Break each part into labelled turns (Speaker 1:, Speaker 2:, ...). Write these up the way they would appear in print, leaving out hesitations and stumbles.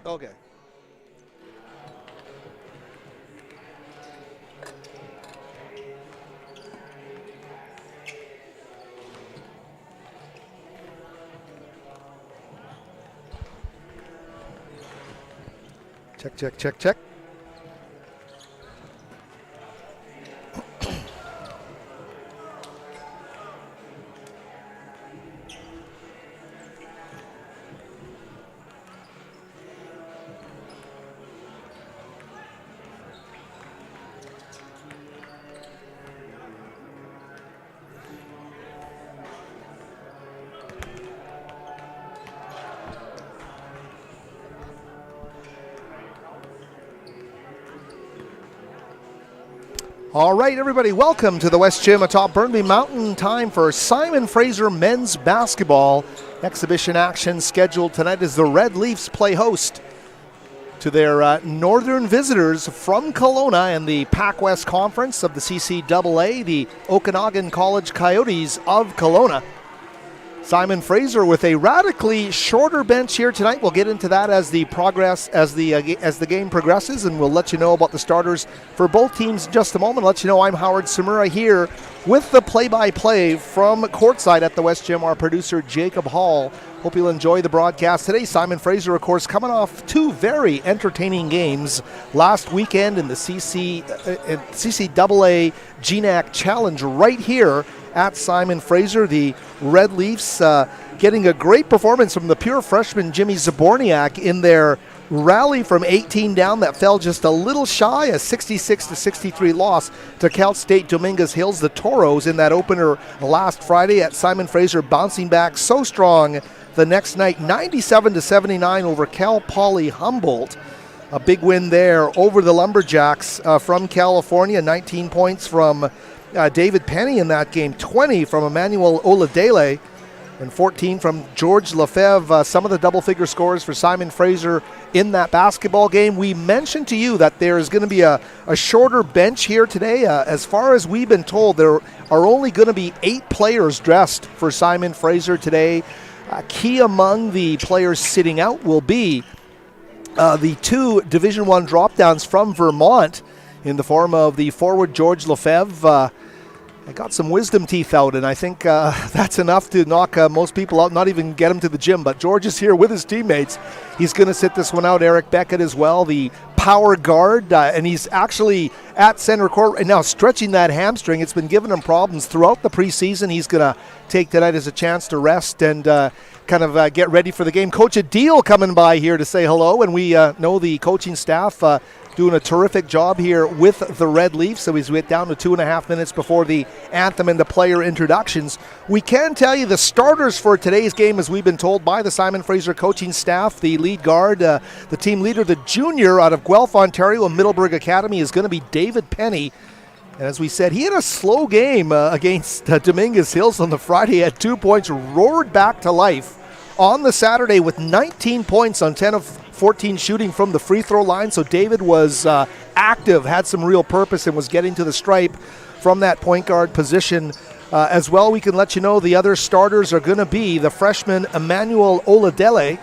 Speaker 1: Okay. Check, check, check, check. All right, everybody, welcome to the West Gym atop Burnaby Mountain. Time for Simon Fraser men's basketball. Exhibition action scheduled tonight as the Red Leafs play host to their northern visitors from Kelowna in the Pac West Conference of the CCAA, the Okanagan College Coyotes of Kelowna. Simon Fraser with a radically shorter bench here tonight. We'll get into that as the game progresses, and we'll let you know about the starters for both teams in just a moment. Let you know I'm Howard Samura here with the play-by-play from courtside at the West Gym, our producer Jacob Hall. Hope you'll enjoy the broadcast today. Simon Fraser, of course, coming off two very entertaining games last weekend in the CCAA GNAC Challenge right here at Simon Fraser. The Red Leafs getting a great performance from the pure freshman Jimmy Zaborniak in their rally from 18 down that fell just a little shy, a 66-63 loss to Cal State Dominguez Hills, the Toros, in that opener last Friday at Simon Fraser, bouncing back so strong the next night, 97-79 over Cal Poly Humboldt. A big win there over the Lumberjacks from California, 19 points from David Penny in that game, 20 from Emmanuel Oladele, and 14 from George Lefebvre. Some of the double-figure scores for Simon Fraser in that basketball game. We mentioned to you that there is going to be a shorter bench here today. As far as we've been told, there are only going to be 8 players dressed for Simon Fraser today. Key among the players sitting out will be the 2 Division I drop-downs from Vermont in the form of the forward George Lefebvre. I got some wisdom teeth out, and I think that's enough to knock most people out, not even get him to the gym. But George is here with his teammates. He's going to sit this one out. Eric Beckett as well, the power guard, and he's actually at center court right now stretching that hamstring. It's been giving him problems throughout the preseason. He's going to take tonight as a chance to rest and kind of get ready for the game. Coach Adil coming by here to say hello, and we know the coaching staff doing a terrific job here with the Red Leafs. So he's down to 2.5 minutes before the anthem and the player introductions. We can tell you the starters for today's game, as we've been told by the Simon Fraser coaching staff. The lead guard, the team leader, the junior out of Guelph, Ontario, and Middleburg Academy, is going to be David Penny. And as we said, he had a slow game against Dominguez Hills on the Friday. Had 2 points, roared back to life on the Saturday with 19 points on 10 of 14 shooting from the free throw line. So David was active, had some real purpose, and was getting to the stripe from that point guard position. As well, we can let you know the other starters are going to be the freshman Emmanuel Oladele.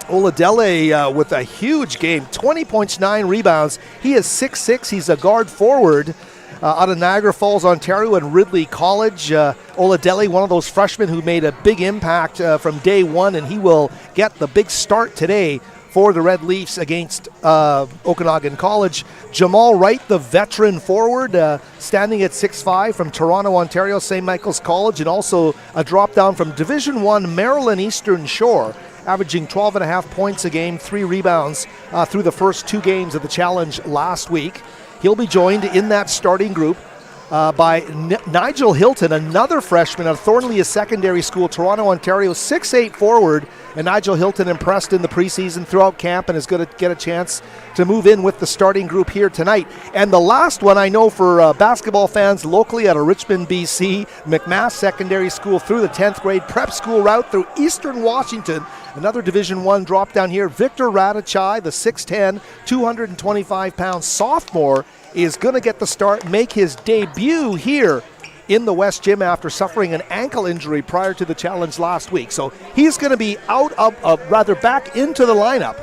Speaker 1: Oladele with a huge game, 20 points, 9 rebounds. He is 6'6". He's a guard forward out of Niagara Falls, Ontario, and Ridley College. Oladele, one of those freshmen who made a big impact from day one, and he will get the big start today for the Red Leafs against Okanagan College. Jamal Wright, the veteran forward, standing at 6'5", from Toronto, Ontario, St. Michael's College, and also a drop down from Division I Maryland Eastern Shore, averaging 12.5 points a game, 3 rebounds through the first 2 games of the challenge last week. He'll be joined in that starting group by Nigel Hilton, another freshman at Thornlea Secondary School, Toronto, Ontario, 6'8" forward. And Nigel Hilton impressed in the preseason throughout camp and is going to get a chance to move in with the starting group here tonight. And the last one I know for basketball fans locally out of Richmond, BC, McMass Secondary School through the 10th grade prep school route through Eastern Washington. Another Division I drop down here. Victor Radachai, the 6'10", 225-pound sophomore, is going to get the start, make his debut here in the West Gym after suffering an ankle injury prior to the challenge last week. So he's going to be back into the lineup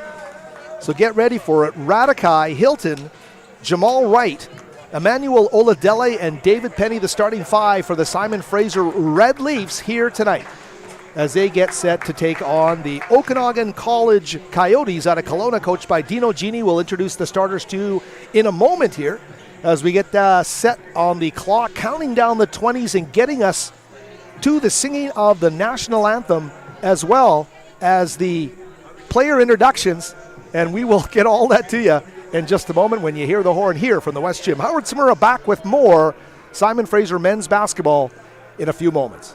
Speaker 1: So get ready for it. Radikai, Hilton, Jamal Wright, Emmanuel Oladele, and David Penny, the starting five for the Simon Fraser Red Leafs here tonight as they get set to take on the Okanagan College Coyotes out of Kelowna, coached by Dino Gini. We'll introduce the starters to you in a moment here as we get set on the clock, counting down the 20s and getting us to the singing of the national anthem as well as the player introductions. And we will get all that to you in just a moment when you hear the horn here from the West Gym. Howard Samura back with more Simon Fraser men's basketball in a few moments.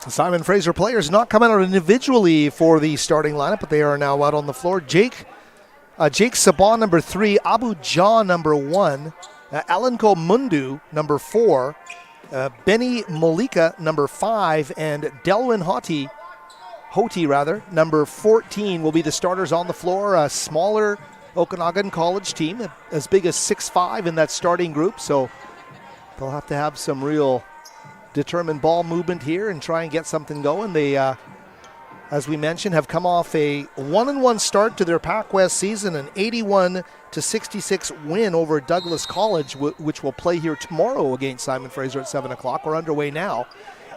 Speaker 1: Simon Fraser players not coming out individually for the starting lineup, but they are now out on the floor. Jake Saban, number 3, Abu Jah, number 1, Alanko Mundu, number 4, Benny Molika, number 5, and Delwin Hoti rather, number 14 will be the starters on the floor. A smaller Okanagan College team, as big as 6'5" in that starting group. So they'll have to have some real determined ball movement here and try and get something going. They, as we mentioned, have come off a 1-1 start to their Pac-West season, an 81-66 win over Douglas College, which will play here tomorrow against Simon Fraser at 7 o'clock. We're underway now.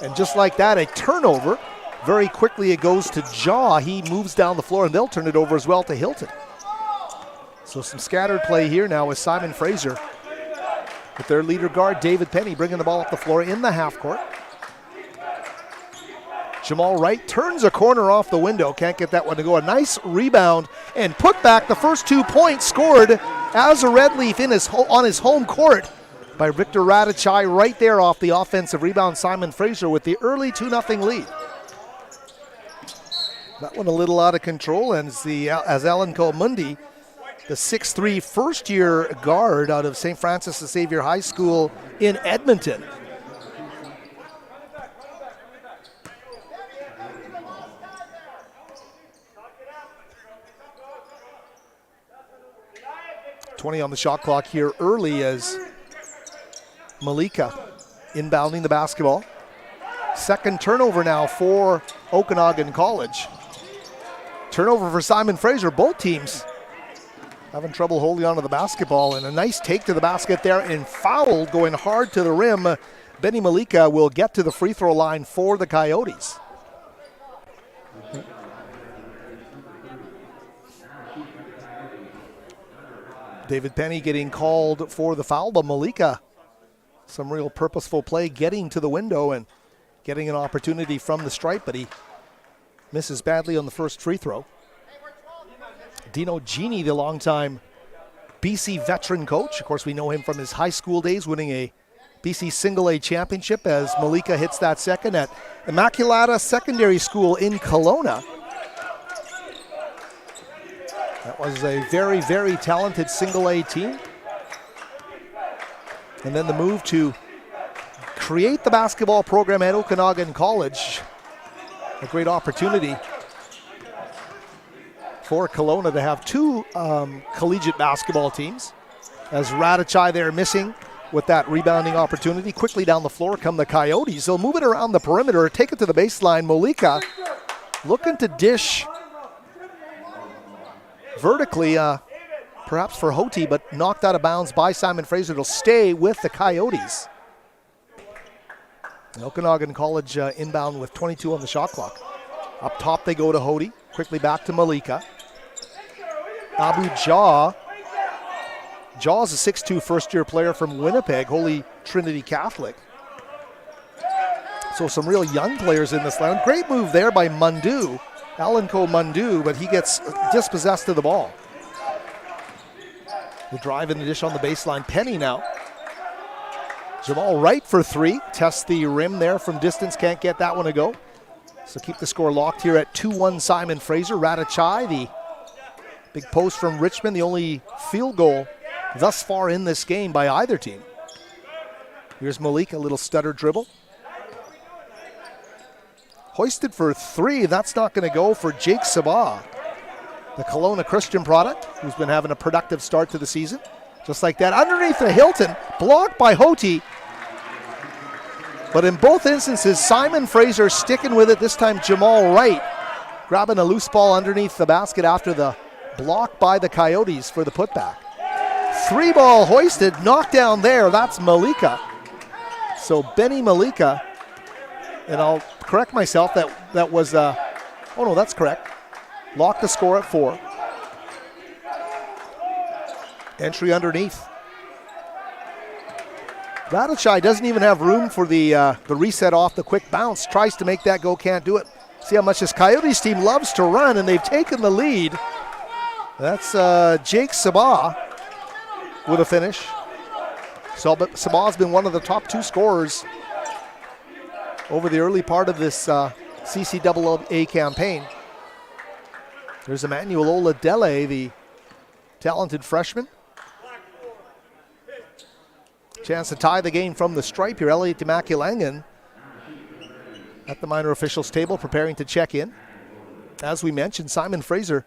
Speaker 1: And just like that, a turnover. Very quickly it goes to Jaw. He moves down the floor, and they'll turn it over as well to Hilton. So some scattered play here now with Simon Fraser, with their leader guard, David Penny, bringing the ball up the floor in the half court. Jamal Wright turns a corner off the window. Can't get that one to go. A nice rebound and put back. The first 2 points scored as a Red Leaf on his home court by Victor Radachai right there off the offensive rebound. Simon Fraser with the early 2-0 lead. That one a little out of control, and as Alan Comundi, the 6'3" first-year guard out of St. Francis Xavier High School in Edmonton. .20 on the shot clock here early as Malika inbounding the basketball. Second turnover now for Okanagan College. Turnover for Simon Fraser. Both teams having trouble holding on to the basketball, and a nice take to the basket there and fouled going hard to the rim. Benny Malika will get to the free throw line for the Coyotes. David Penny getting called for the foul, but Malika, some real purposeful play getting to the window and getting an opportunity from the stripe, but he misses badly on the first free throw. Dino Gini, the longtime BC veteran coach. Of course, we know him from his high school days, winning a BC Single A championship as Malika hits that second at Immaculata Secondary School in Kelowna. That was a very, very talented Single A team. And then the move to create the basketball program at Okanagan College. A great opportunity for Kelowna to have two collegiate basketball teams. As Radachai there missing with that rebounding opportunity. Quickly down the floor come the Coyotes. They'll move it around the perimeter, take it to the baseline. Malika looking to dish vertically, perhaps for Hoti, but knocked out of bounds by Simon Fraser. It'll stay with the Coyotes. Okanagan College inbound with 22 on the shot clock. Up top they go to Hoti. Quickly back to Malika. Abu Jaw. Jaw's a 6'2" first-year player from Winnipeg, Holy Trinity Catholic. So some real young players in this line. Great move there by Mundu, Alanko Mundu, but he gets dispossessed of the ball. The drive and the dish on the baseline. Penny now. Jamal Wright for three. Tests the rim there from distance. Can't get that one to go. So keep the score locked here at 2-1 Simon Fraser. Radachai, the big post from Richmond, the only field goal thus far in this game by either team. Here's Malik, a little stutter dribble. Hoisted for three. That's not going to go for Jake Sabah, the Kelowna Christian product, who's been having a productive start to the season. Just like that, underneath the Hilton, blocked by Hoti. But in both instances, Simon Fraser sticking with it. This time Jamal Wright grabbing a loose ball underneath the basket after the block by the Coyotes for the putback. Three ball hoisted, knocked down there. That's Malika. So Benny Malika, and I'll correct myself, that was, oh no, that's correct. Locked the score at 4. Entry underneath. Radachai doesn't even have room for the reset off the quick bounce. Tries to make that go, can't do it. See how much this Coyotes team loves to run, and they've taken the lead. That's Jake Sabah with a finish. So Sabah's been one of the top 2 scorers over the early part of this CCAA campaign. There's Emmanuel Oladele, the talented freshman. Chance to tie the game from the stripe here. Elliot Demakulangan at the minor officials table preparing to check in. As we mentioned, Simon Fraser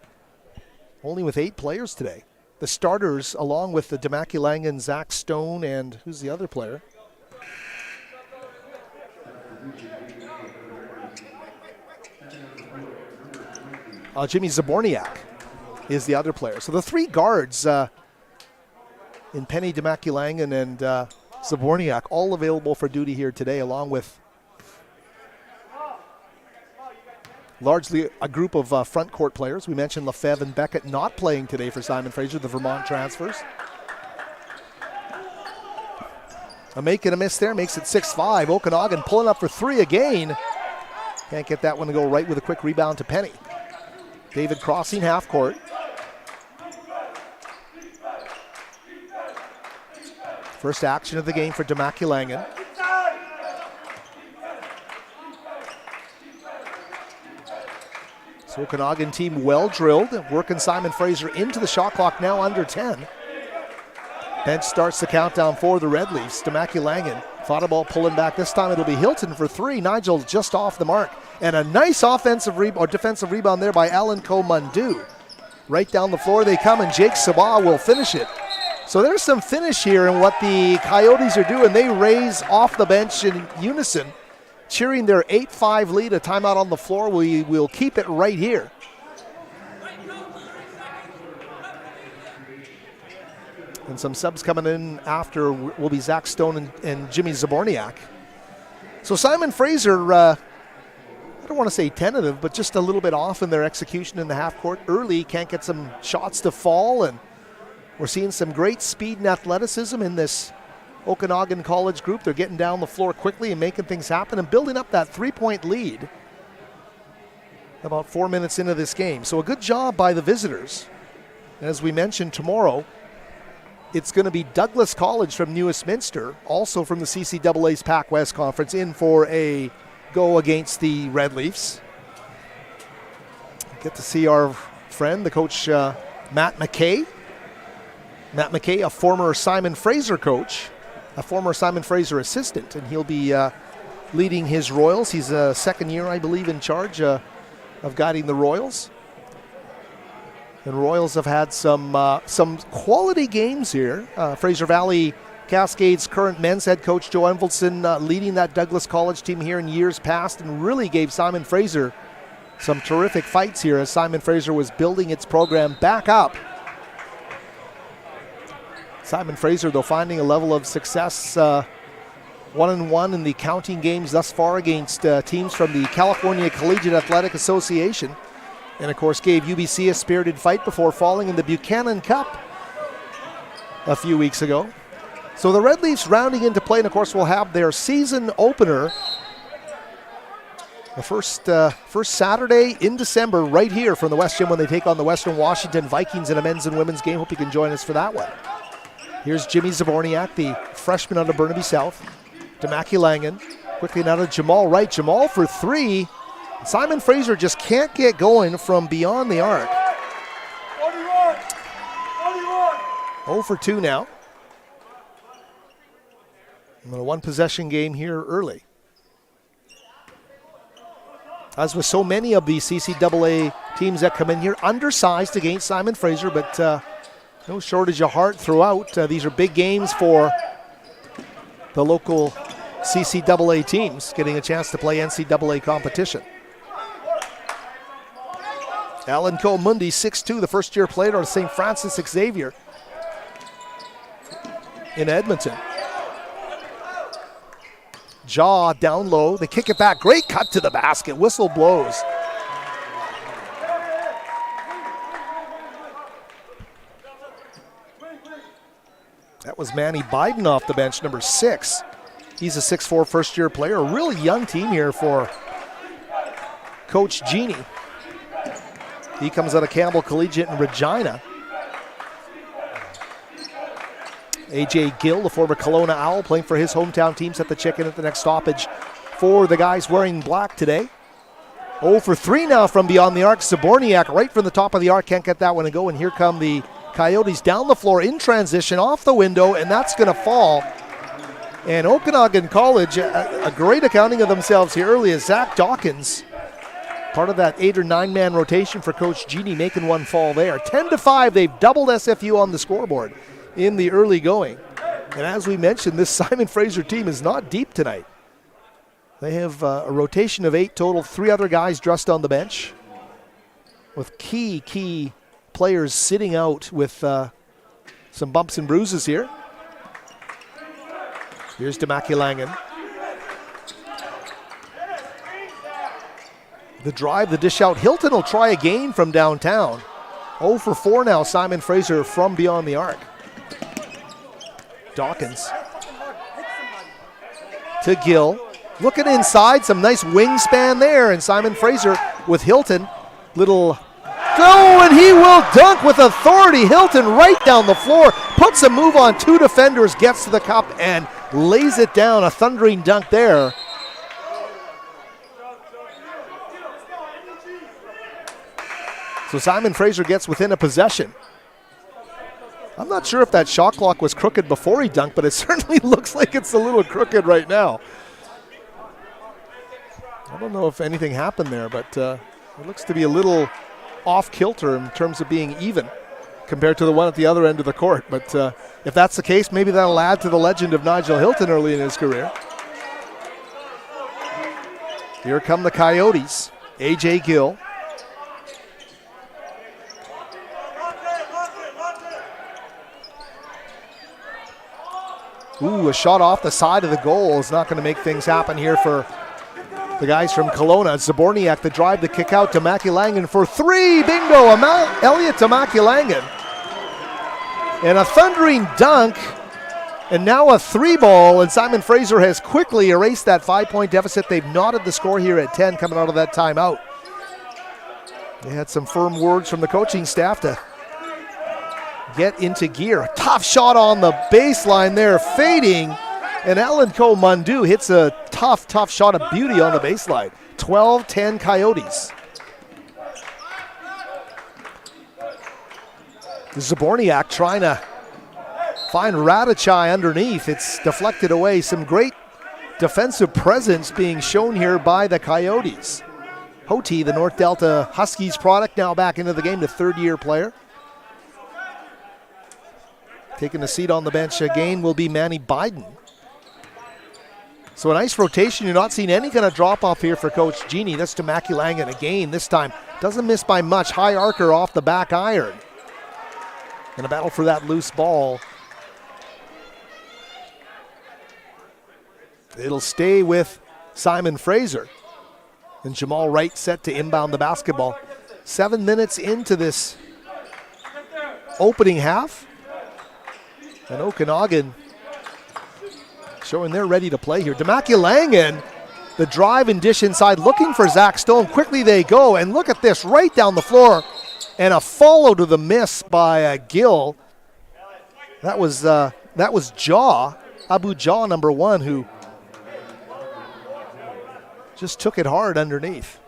Speaker 1: only with 8 players today. The starters, along with the Demaculangan, Zach Stone, and who's the other player? Jimmy Zaborniak is the other player. So the 3 guards in Penny, Demaculangan, and Zaborniak all available for duty here today, along with largely a group of front court players. We mentioned Lefebvre and Beckett not playing today for Simon Fraser, the Vermont transfers. A make and a miss there makes it 6-5. Okanagan pulling up for 3 again. Can't get that one to go right with a quick rebound to Penny. David crossing half court. First action of the game for Demaculangan. So Okanagan team well drilled, working Simon Fraser into the shot clock, now under 10. Bench starts the countdown for the Red Leafs. Demaculangan thought about pulling back. This time it'll be Hilton for 3. Nigel just off the mark. And a nice defensive rebound there by Alan Comundu. Right down the floor they come, and Jake Sabah will finish it. So there's some finish here in what the Coyotes are doing. They raise off the bench in unison, cheering their 8-5 lead. A timeout on the floor. We will keep it right here. And some subs coming in after will be Zach Stone and Jimmy Zaborniak. So Simon Fraser, I don't want to say tentative, but just a little bit off in their execution in the half court early. Can't get some shots to fall, and we're seeing some great speed and athleticism in this Okanagan College group. They're getting down the floor quickly and making things happen and building up that 3-point lead about 4 minutes into this game. So a good job by the visitors. As we mentioned, tomorrow it's going to be Douglas College from Newestminster, also from the CCAA's Pac West Conference, in for a go against the Red Leafs. Get to see our friend, the coach, Matt McKay. Matt McKay, a former Simon Fraser coach, a former Simon Fraser assistant, and he'll be leading his Royals. He's a second year, I believe, in charge of guiding the Royals. And Royals have had some quality games here. Fraser Valley Cascades' current men's head coach Joe Envelson leading that Douglas College team here in years past, and really gave Simon Fraser some terrific fights here as Simon Fraser was building its program back up. Simon Fraser, though, finding a level of success, 1-1 in the counting games thus far against teams from the California Collegiate Athletic Association. And, of course, gave UBC a spirited fight before falling in the Buchanan Cup a few weeks ago. So the Red Leafs rounding into play, and, of course, will have their season opener the first Saturday in December right here from the West Gym when they take on the Western Washington Vikings in a men's and women's game. Hope you can join us for that one. Here's Jimmy Zaborniak, the freshman out of Burnaby South. Demaculangan, quickly now to Jamal Wright. Jamal for 3. Simon Fraser just can't get going from beyond the arc. 0 for 2 now. And a one-possession game here early. As with so many of the CCAA teams that come in here, undersized against Simon Fraser, but no shortage of heart throughout. These are big games for the local CCAA teams, getting a chance to play NCAA competition. Alan Comundi, 6'2", the first-year player on St. Francis Xavier in Edmonton. Jaw down low. They kick it back. Great cut to the basket. Whistle blows. That was Manny Biden off the bench, number 6. He's a 6'4", first-year player. A really young team here for Coach Genie. He comes out of Campbell Collegiate in Regina. A.J. Gill, the former Kelowna Owl, playing for his hometown team, set the check-in at the next stoppage for the guys wearing black today. 0 for 3 now from beyond the arc. Zaborniak right from the top of the arc, can't get that one to go, and here come the Coyotes down the floor in transition, off the window, and that's going to fall. And Okanagan College, a great accounting of themselves here early as Zach Dawkins Part of that 8 or 9 man rotation for Coach Genie, making one fall there. 10-5, they've doubled SFU on the scoreboard in the early going. And as we mentioned, this Simon Fraser team is not deep tonight. They have a rotation of 8 total, 3 other guys dressed on the bench, with key players sitting out with some bumps and bruises here. Here's Okanagan. The drive, the dish out. Hilton will try again from downtown. 0 for 4 now, Simon Fraser from beyond the arc. Dawkins to Gill. Looking inside, some nice wingspan there, and Simon Fraser with Hilton. Little go, and he will dunk with authority. Hilton right down the floor, puts a move on 2 defenders, gets to the cup, and lays it down. A thundering dunk there. So Simon Fraser gets within a possession. I'm not sure if that shot clock was crooked before he dunked, but it certainly looks like it's a little crooked right now. I don't know if anything happened there, but it looks to be a little off kilter in terms of being even compared to the one at the other end of the court. But if that's the case, maybe that'll add to the legend of Nigel Hilton early in his career. Here come the Coyotes. A.J. Gill. Ooh, a shot off the side of the goal is not going to make things happen here for the guys from Kelowna. Zaborniak, the drive, the kick out to Okanagan for 3. Bingo! Elliot to Okanagan. And a thundering dunk. And now a 3-ball. And Simon Fraser has quickly erased that 5-point deficit. They've knotted the score here at 10 coming out of that timeout. They had some firm words from the coaching staff to get into gear. A tough shot on the baseline there, fading. And Alan Mundu hits a tough shot of beauty on the baseline. 12-10 Coyotes. Zaborniak trying to find Radachai underneath. It's deflected away. Some great defensive presence being shown here by the Coyotes. Hoti, the North Delta Huskies product, now back into the game, the 3rd-year player. Taking a seat on the bench again will be Manny Biden. So a nice rotation. You're not seeing any kind of drop-off here for Coach Genie. That's to Okanagan again this time. Doesn't miss by much. High arcer off the back iron. And a battle for that loose ball. It'll stay with Simon Fraser. And Jamal Wright set to inbound the basketball. 7 minutes into this opening half. And Okanagan showing they're ready to play here. Okanagan, the drive and dish inside, looking for Zach Stone. Quickly they go, and look at this, right down the floor. And a follow to the miss by Gill. That was Jaw, Abu Jaw, number 1, who just took it hard underneath.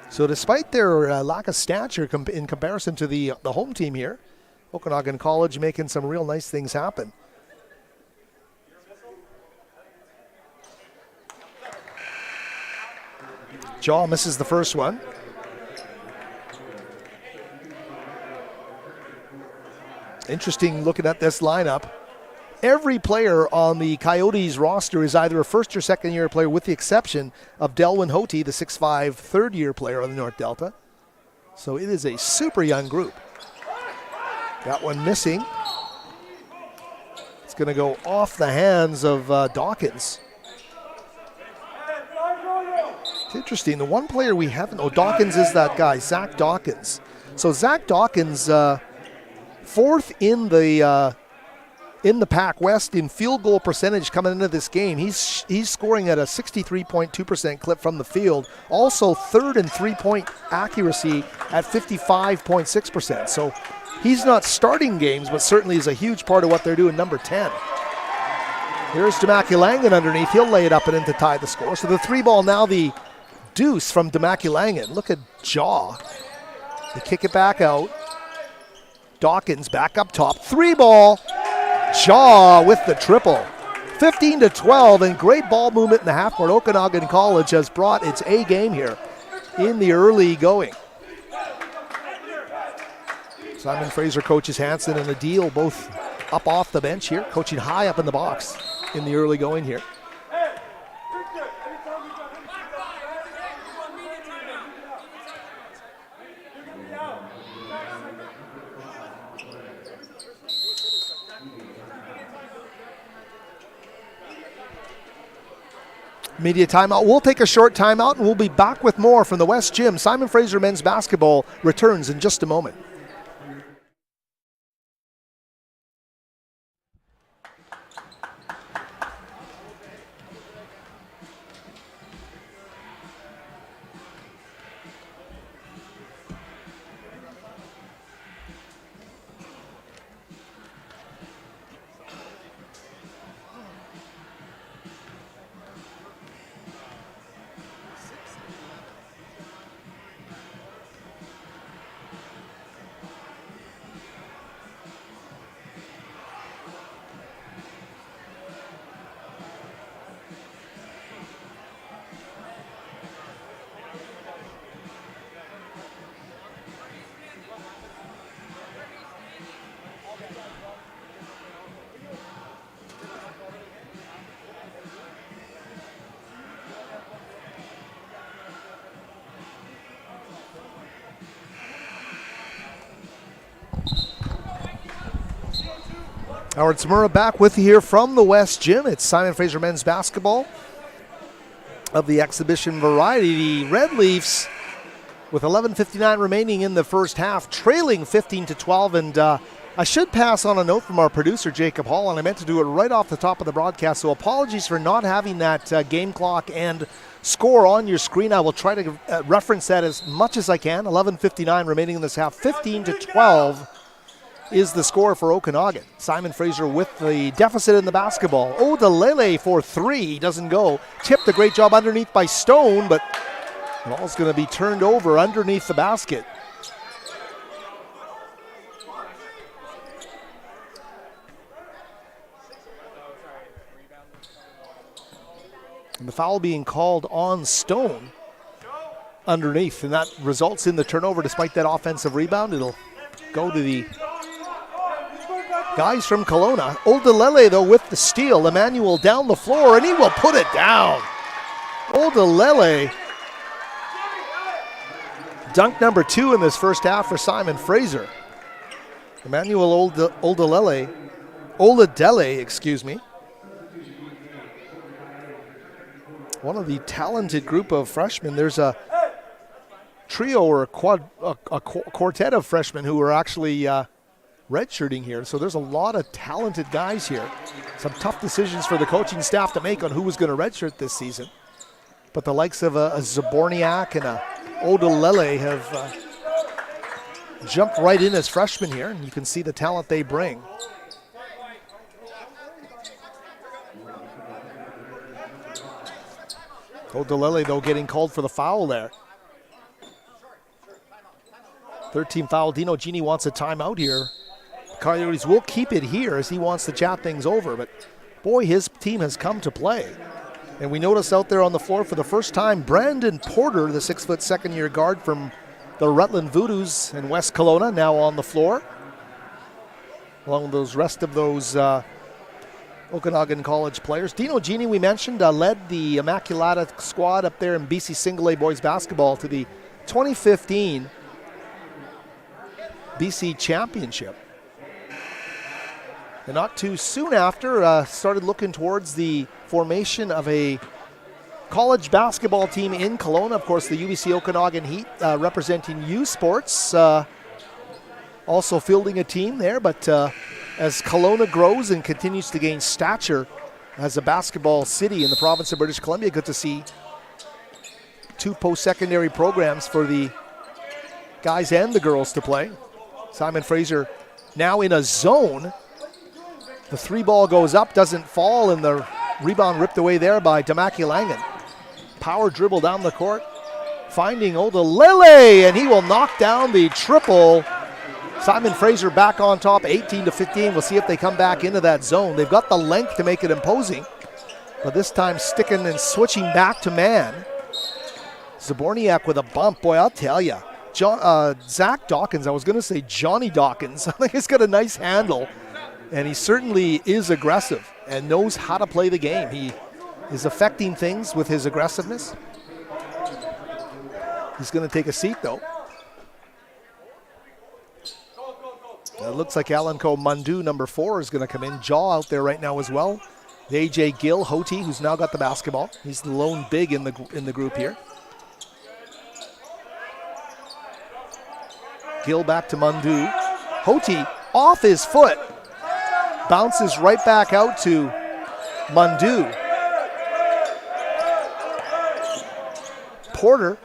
Speaker 1: So despite their lack of stature in comparison to the home team here, Okanagan College making some real nice things happen. Jaw misses the first one. Interesting looking at this lineup. Every player on the Coyotes roster is either a 1st or 2nd year player, with the exception of Delwyn Hoti, the 6'5", 3rd-year player on the North Delta. So it is a super young group. That one missing. It's going to go off the hands of Dawkins. It's interesting. The one player we haven't... Oh, Dawkins is that guy, Zach Dawkins. So Zach Dawkins, 4th in the Pac West in field goal percentage coming into this game. He's scoring at a 63.2% clip from the field. Also 3rd in 3-point accuracy at 55.6%. So he's not starting games, but certainly is a huge part of what they're doing, number 10. Here's Okanagan underneath. He'll lay it up and in to tie the score. So the 3-ball now, the deuce from Okanagan. Look at Jaw. They kick it back out. Dawkins back up top. 3-ball. Jaw with the triple. 15-12, and great ball movement in the half court. Okanagan College has brought its A game here in the early going. Simon Fraser coaches Hansen and Adil both up off the bench here, coaching high up in the box in the early going here. Media timeout. We'll take a short timeout and we'll be back with more from the West Gym. Simon Fraser men's basketball returns in just a moment. Howard Smurra back with you here from the West Gym. It's Simon Fraser men's basketball of the exhibition variety. The Red Leafs, with 11:59 remaining in the first half, trailing 15-12. And I should pass on a note from our producer, Jacob Hall, and I meant to do it right off the top of the broadcast. So apologies for not having that game clock and score on your screen. I will try to reference that as much as I can. 11:59 remaining in this half. 15-12 is the score for Okanagan. Simon Fraser with the deficit in the basketball. Odelele for three, doesn't go. Tipped, a great job underneath by Stone, but the ball's going to be turned over underneath the basket. And the foul being called on Stone underneath, and that results in the turnover despite that offensive rebound. It'll go to the guys from Kelowna. Odelele, though, with the steal. Emmanuel down the floor, and he will put it down. Odelele. Dunk number 2 in this first half for Simon Fraser. Emmanuel Oladele, excuse me. One of the talented group of freshmen. There's a trio or a quartet of freshmen who are actually redshirting here. So there's a lot of talented guys here. Some tough decisions for the coaching staff to make on who was going to redshirt this season. But the likes of a Zaborniak and a Odelele have jumped right in as freshmen here, and you can see the talent they bring. Odelele, though, getting called for the foul there. 13 foul. Dino Gini wants a timeout here. Coyotes will keep it here as he wants to chat things over, but boy, his team has come to play. And we notice out there on the floor for the first time, Brandon Porter, the 6-foot second-year guard from the Rutland Voodoos in West Kelowna, now on the floor. Along with those rest of those Okanagan College players. Dino Gini, we mentioned, led the Immaculata squad up there in BC Single A boys basketball to the 2015 BC Championship. And not too soon after, started looking towards the formation of a college basketball team in Kelowna. Of course, the UBC Okanagan Heat representing U Sports, also fielding a team there. But as Kelowna grows and continues to gain stature as a basketball city in the province of British Columbia, good to see 2 post-secondary programs for the guys and the girls to play. Simon Fraser now in a zone. The 3-ball goes up, doesn't fall, and the rebound ripped away there by Damaki Langan. Power dribble down the court, finding Odelele, and he will knock down the triple. Simon Fraser back on top, 18-15. We'll see if they come back into that zone. They've got the length to make it imposing, but this time sticking and switching back to man. Zaborniak with a bump. Boy, I'll tell you. Zach Dawkins, I was going to say Johnny Dawkins. I think he's got a nice handle, and he certainly is aggressive and knows how to play the game. He is affecting things with his aggressiveness. He's going to take a seat, though. It looks like Alanko Mundu, number 4, is going to come in. Jaw out there right now as well. AJ Gill, Hoti, who's now got the basketball. He's the lone big in the group here. Gill back to Mundu. Hoti off his foot. Bounces right back out to Mundu. Porter.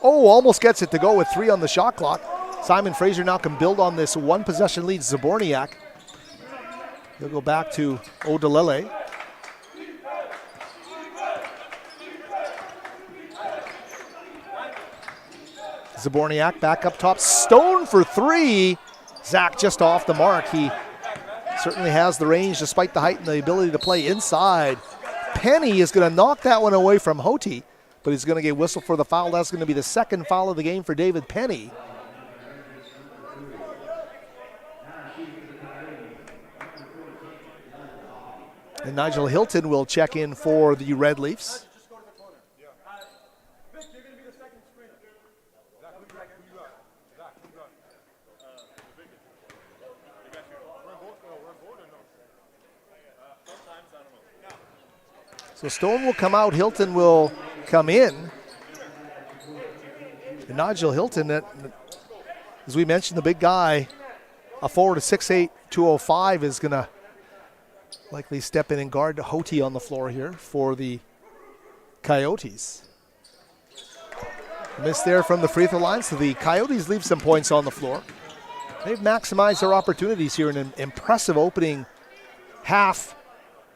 Speaker 1: Oh, almost gets it to go with 3 on the shot clock. Simon Fraser now can build on this one possession lead. Zaborniak. He'll go back to Odelele. Zaborniak back up top. Stone for 3. Zach just off the mark. He certainly has the range despite the height and the ability to play inside. Penny is going to knock that one away from Hoti, but he's going to get whistled for the foul. That's going to be the second foul of the game for David Penny. And Nigel Hilton will check in for the Red Leafs. So Stone will come out, Hilton will come in. And Nigel Hilton, as we mentioned, the big guy, a forward of 6'8", 205, is going to likely step in and guard Hoti on the floor here for the Coyotes. Miss there from the free throw line, so the Coyotes leave some points on the floor. They've maximized their opportunities here in an impressive opening half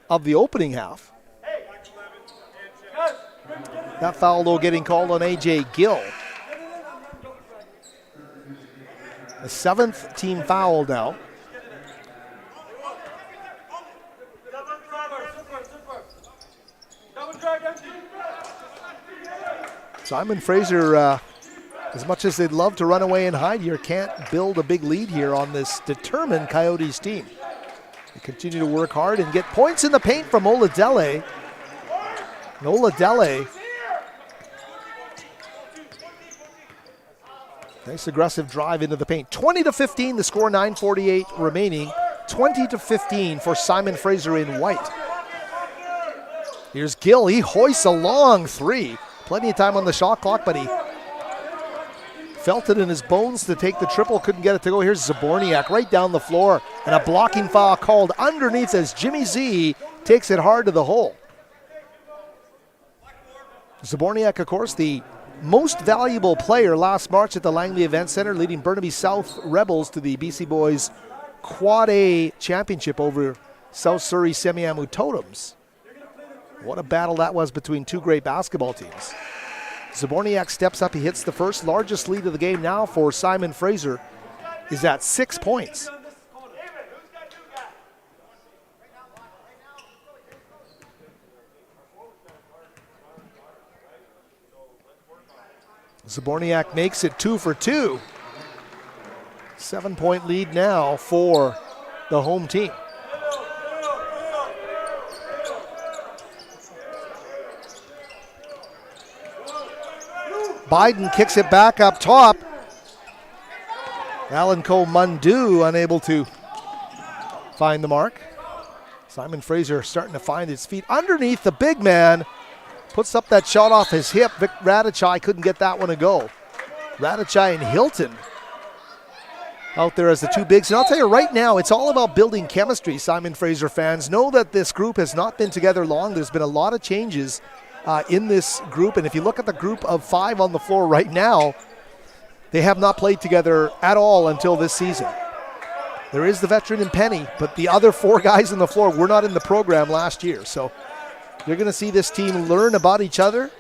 Speaker 1: of the opening half. That foul, though, getting called on A.J. Gill. The 7th team foul now. Simon Fraser, as much as they'd love to run away and hide here, can't build a big lead here on this determined Coyotes team. They continue to work hard and get points in the paint from Oladele. And Oladele, nice aggressive drive into the paint. 20-15, the score, 9:48 remaining. 20-15 for Simon Fraser in white. Here's Gill, he hoists a long 3. Plenty of time on the shot clock, but he felt it in his bones to take the triple, couldn't get it to go. Here's Zaborniak right down the floor, and a blocking foul called underneath as Jimmy Z takes it hard to the hole. Zaborniak, of course, the most valuable player last March at the Langley Event Center, leading Burnaby South Rebels to the BC Boys Quad A Championship over South Surrey Semiahmoo Totems. What a battle that was between two great basketball teams. Zaborniak steps up, he hits the first. Largest lead of the game now for Simon Fraser is at 6 points. Zaborniak makes it 2 for 2. 7-point lead now for the home team. Biden kicks it back up top. Alanko Mundu unable to find the mark. Simon Fraser starting to find his feet underneath the big man. Puts up that shot off his hip. Vic Radachai couldn't get that one to go. Radachai and Hilton out there as the two bigs. And I'll tell you right now, it's all about building chemistry, Simon Fraser fans. Know that this group has not been together long. There's been a lot of changes in this group. And if you look at the group of 5 on the floor right now, they have not played together at all until this season. There is the veteran in Penny, but the other 4 guys on the floor were not in the program last year. So you're going to see this team learn about each other.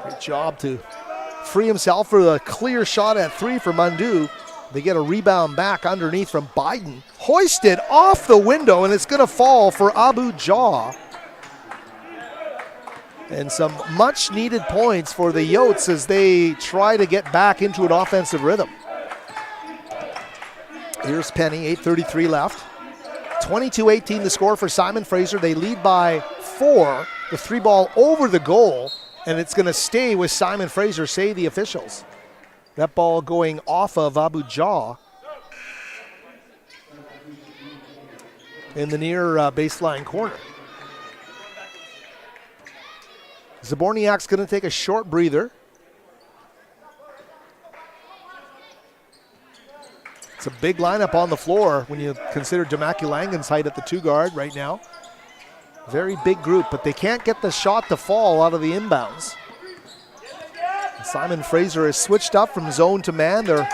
Speaker 1: Great job to free himself for the clear shot at 3 for Mundu. They get a rebound back underneath from Biden. Hoisted off the window, and it's going to fall for Abu Jaw. And some much needed points for the Yotes as they try to get back into an offensive rhythm. Here's Penny, 8:33 left. 22-18 the score for Simon Fraser. They lead by 4. The 3 ball over the goal, and it's going to stay with Simon Fraser, say the officials. That ball going off of Abu Jaw in the near baseline corner. Zaborniak's going to take a short breather. It's a big lineup on the floor when you consider Demaculangan's height at the 2 guard right now. Very big group, but they can't get the shot to fall out of the inbounds. Simon Fraser has switched up from zone to man. They're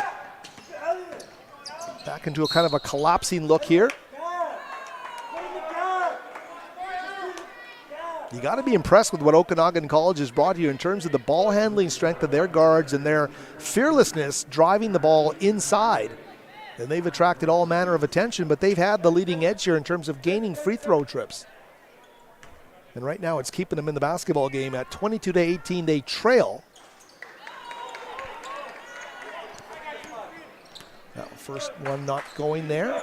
Speaker 1: back into a kind of a collapsing look here. You got to be impressed with what Okanagan College has brought here in terms of the ball handling strength of their guards and their fearlessness driving the ball inside. And they've attracted all manner of attention, but they've had the leading edge here in terms of gaining free throw trips. And right now it's keeping them in the basketball game at 22-18. They trail. Now, first one not going there.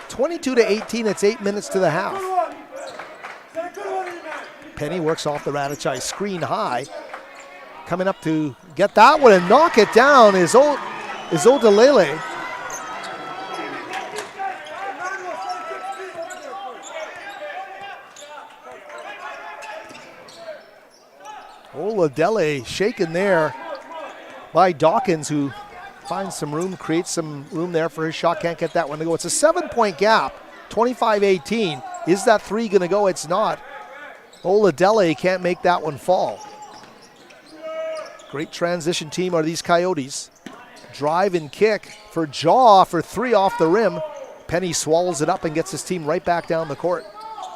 Speaker 1: 22-18, it's 8 minutes to the half. Penny works off the Radicai screen high. Coming up to get that one and knock it down is Odalele. Oladele shaken there by Dawkins, who finds some room, creates some room there for his shot. Can't get that one to go. It's a 7-point gap, 25-18. Is that 3 going to go? It's not. Oladele can't make that one fall. Great transition team are these Coyotes. Drive and kick for Jaw for 3 off the rim. Penny swallows it up and gets his team right back down the court.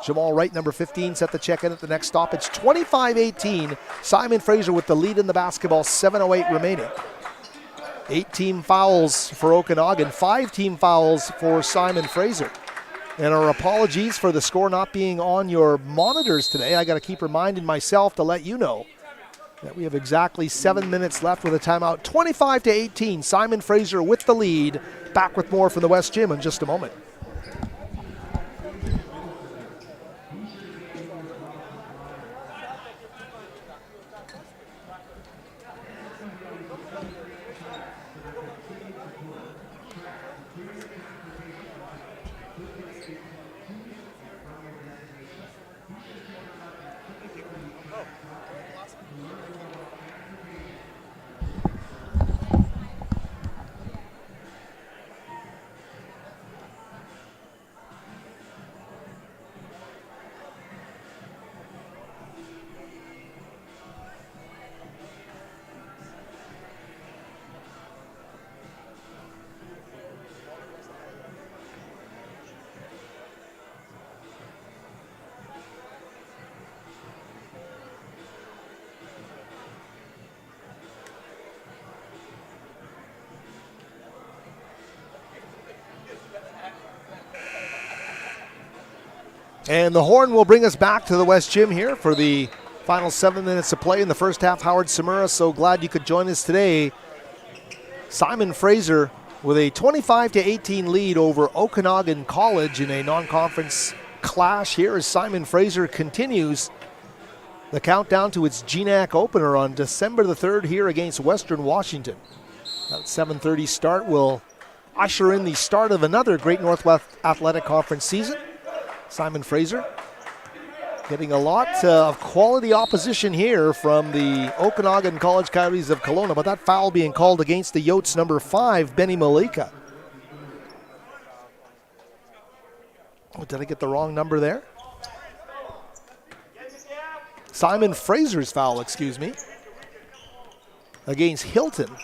Speaker 1: Jamal Wright, number 15, set the check in at the next stop. It's 25-18. Simon Fraser with the lead in the basketball, 7:08 remaining. 8 team fouls for Okanagan, 5 team fouls for Simon Fraser. And our apologies for the score not being on your monitors today. I got to keep reminding myself to let you know that we have exactly 7 minutes left with a timeout. 25-18, Simon Fraser with the lead. Back with more from the West Gym in just a moment. And the horn will bring us back to the West Gym here for the final 7 minutes of play in the first half. Howard Samura, so glad you could join us today. Simon Fraser with a 25-18 lead over Okanagan College in a non-conference clash here as Simon Fraser continues the countdown to its GNAC opener on December the 3rd here against Western Washington. That 7:30 start will usher in the start of another Great Northwest Athletic Conference season. Simon Fraser getting a lot of quality opposition here from the Okanagan College Coyotes of Kelowna, but that foul being called against the Yotes number 5, Benny Malika. Oh, did I get the wrong number there? Simon Fraser's foul, excuse me, against Hilton.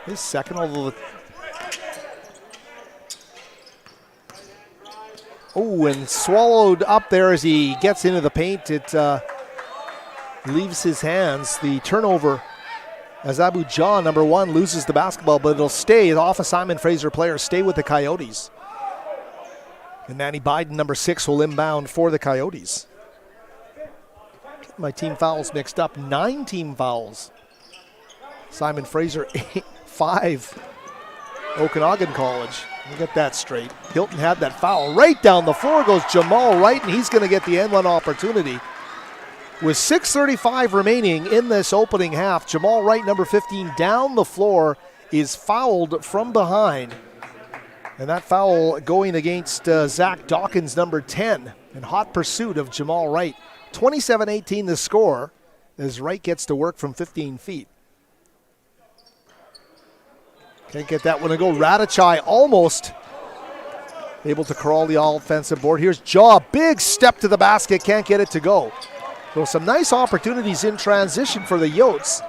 Speaker 1: His second, although and swallowed up there as he gets into the paint. It leaves his hands. The turnover as Abu Jah, number 1, loses the basketball, but it'll stay off a Simon Fraser player, stay with the Coyotes. And Manny Biden, number 6, will inbound for the Coyotes. My team fouls mixed up. 9 team fouls. Simon Fraser, 5. Okanagan College. We'll get that straight. Hilton had that foul. Right down the floor goes Jamal Wright, and he's going to get the end one opportunity. With 6:35 remaining in this opening half, Jamal Wright, number 15, down the floor, is fouled from behind. And that foul going against Zach Dawkins, number 10, in hot pursuit of Jamal Wright. 27-18 the score as Wright gets to work from 15 feet. Can't get that one to go. Radachai almost able to crawl the offensive board. Here's Jaw, big step to the basket, can't get it to go. So some nice opportunities in transition for the Yotes.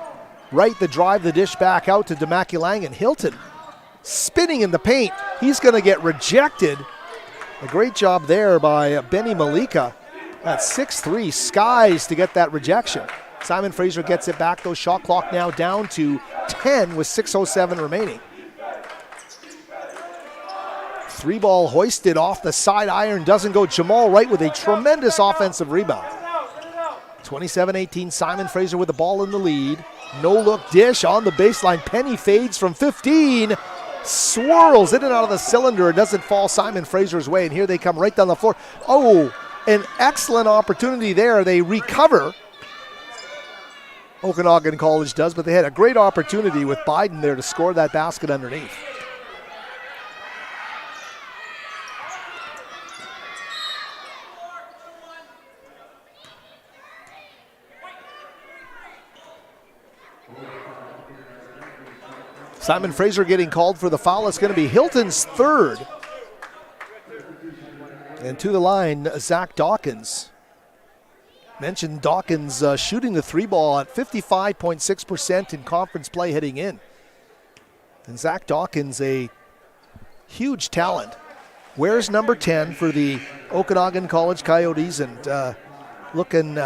Speaker 1: Wright the drive, the dish back out to Demakulangan. Hilton spinning in the paint. He's going to get rejected. A great job there by Benny Malika. That's 6'3", skies to get that rejection. Simon Fraser gets it back, though. Shot clock now down to 10 with 6:07 remaining. 3-ball hoisted off the side iron, doesn't go. Jamal Wright with a tremendous offensive rebound. 27-18, Simon Fraser with the ball in the lead. No-look dish on the baseline. Penny fades from 15. Swirls in and out of the cylinder. It doesn't fall Simon Fraser's way, and here they come right down the floor. Oh, an excellent opportunity there. They recover. Okanagan College does, but they had a great opportunity with Biden there to score that basket underneath. Simon Fraser getting called for the foul. It's going to be Hilton's 3rd. And to the line, Zach Dawkins. Mentioned Dawkins shooting the 3-ball at 55.6% in conference play heading in. And Zach Dawkins, a huge talent. Wears number 10 for the Okanagan College Coyotes, and looking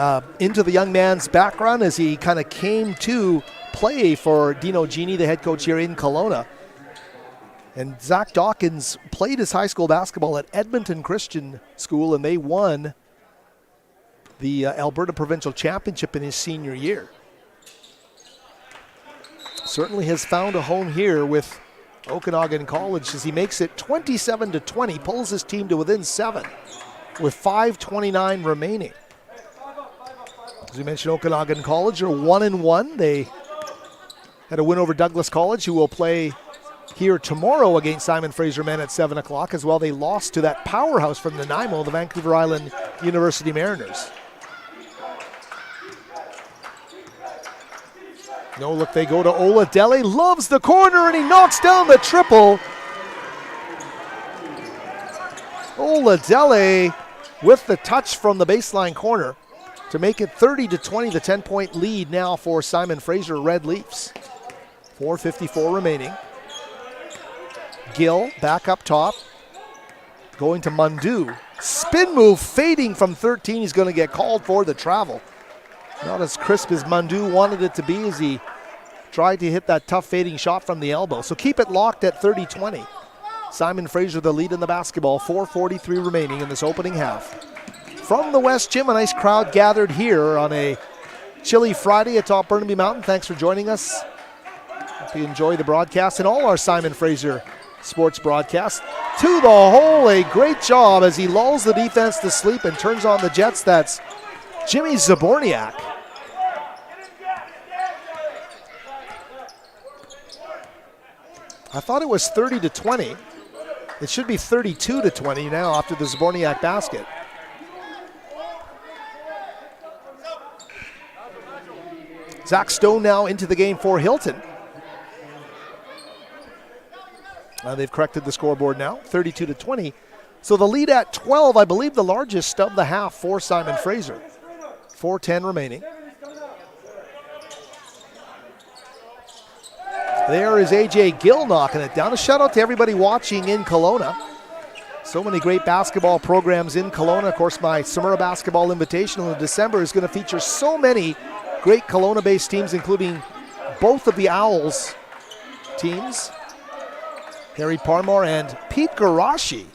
Speaker 1: into the young man's background as he kind of came to play for Dino Gini, the head coach here in Kelowna. And Zach Dawkins played his high school basketball at Edmonton Christian School, and they won the Alberta Provincial Championship in his senior year. Certainly has found a home here with Okanagan College as he makes it 27-20, pulls his team to within 7 with 5:29 remaining. As we mentioned, Okanagan College are 1-1. They had a win over Douglas College, who will play here tomorrow against Simon Fraser men at 7 o'clock. As well, they lost to that powerhouse from Nanaimo, the Vancouver Island University Mariners. No look, they go to Oladele, loves the corner, and he knocks down the triple. Oladele with the touch from the baseline corner to make it 30-20, the 10-point lead now for Simon Fraser Red Leafs. 4:54 remaining. Gill back up top, going to Mundu. Spin move fading from 13. He's going to get called for the travel. Not as crisp as Mundu wanted it to be as he tried to hit that tough fading shot from the elbow. So keep it locked at 30-20. Simon Fraser the lead in the basketball. 4:43 remaining in this opening half. From the West Gym, a nice crowd gathered here on a chilly Friday atop Burnaby Mountain. Thanks for joining us. Hope you enjoy the broadcast and all our Simon Fraser sports broadcasts. To the hole, a great job as he lulls the defense to sleep and turns on the Jets. That's Jimmy Zaborniak. I thought it was 30-20. It should be 32-20 now after the Zaborniak basket. Zach Stone now into the game for Hilton. They've corrected the scoreboard now, 32-20. So the lead at 12, I believe the largest of the half for Simon Fraser. 4:10 remaining. There is A.J. Gill knocking it down. A shout out to everybody watching in Kelowna. So many great basketball programs in Kelowna. Of course, my Samura Basketball Invitational in December is going to feature so many great Kelowna-based teams, including both of the Owls teams, Harry Parmore and Pete Garashi,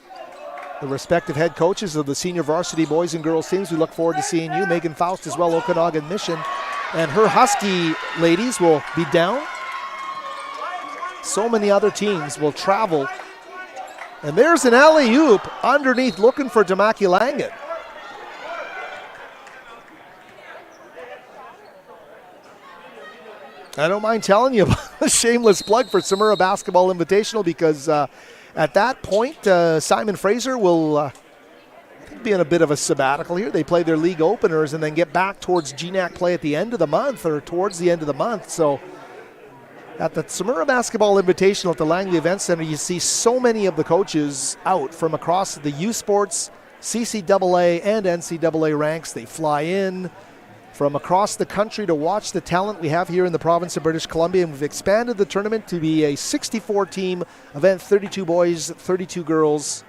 Speaker 1: the respective head coaches of the senior varsity boys and girls teams. We look forward to seeing you. Megan Faust as well, Okanagan Mission. And her Husky ladies will be down. So many other teams will travel. And there's an alley-oop underneath looking for Tamakilangan. I don't mind telling you about a shameless plug for Samura Basketball Invitational because at that point, Simon Fraser will be in a bit of a sabbatical here. They play their league openers and then get back towards GNAC play at the end of the month or towards the end of the month. So at the Samura Basketball Invitational at the Langley Event Center, you see so many of the coaches out from across the U Sports, CCAA, and NCAA ranks. They fly in from across the country to watch the talent we have here in the province of British Columbia. And we've expanded the tournament to be a 64-team event, 32 boys, 32 girls.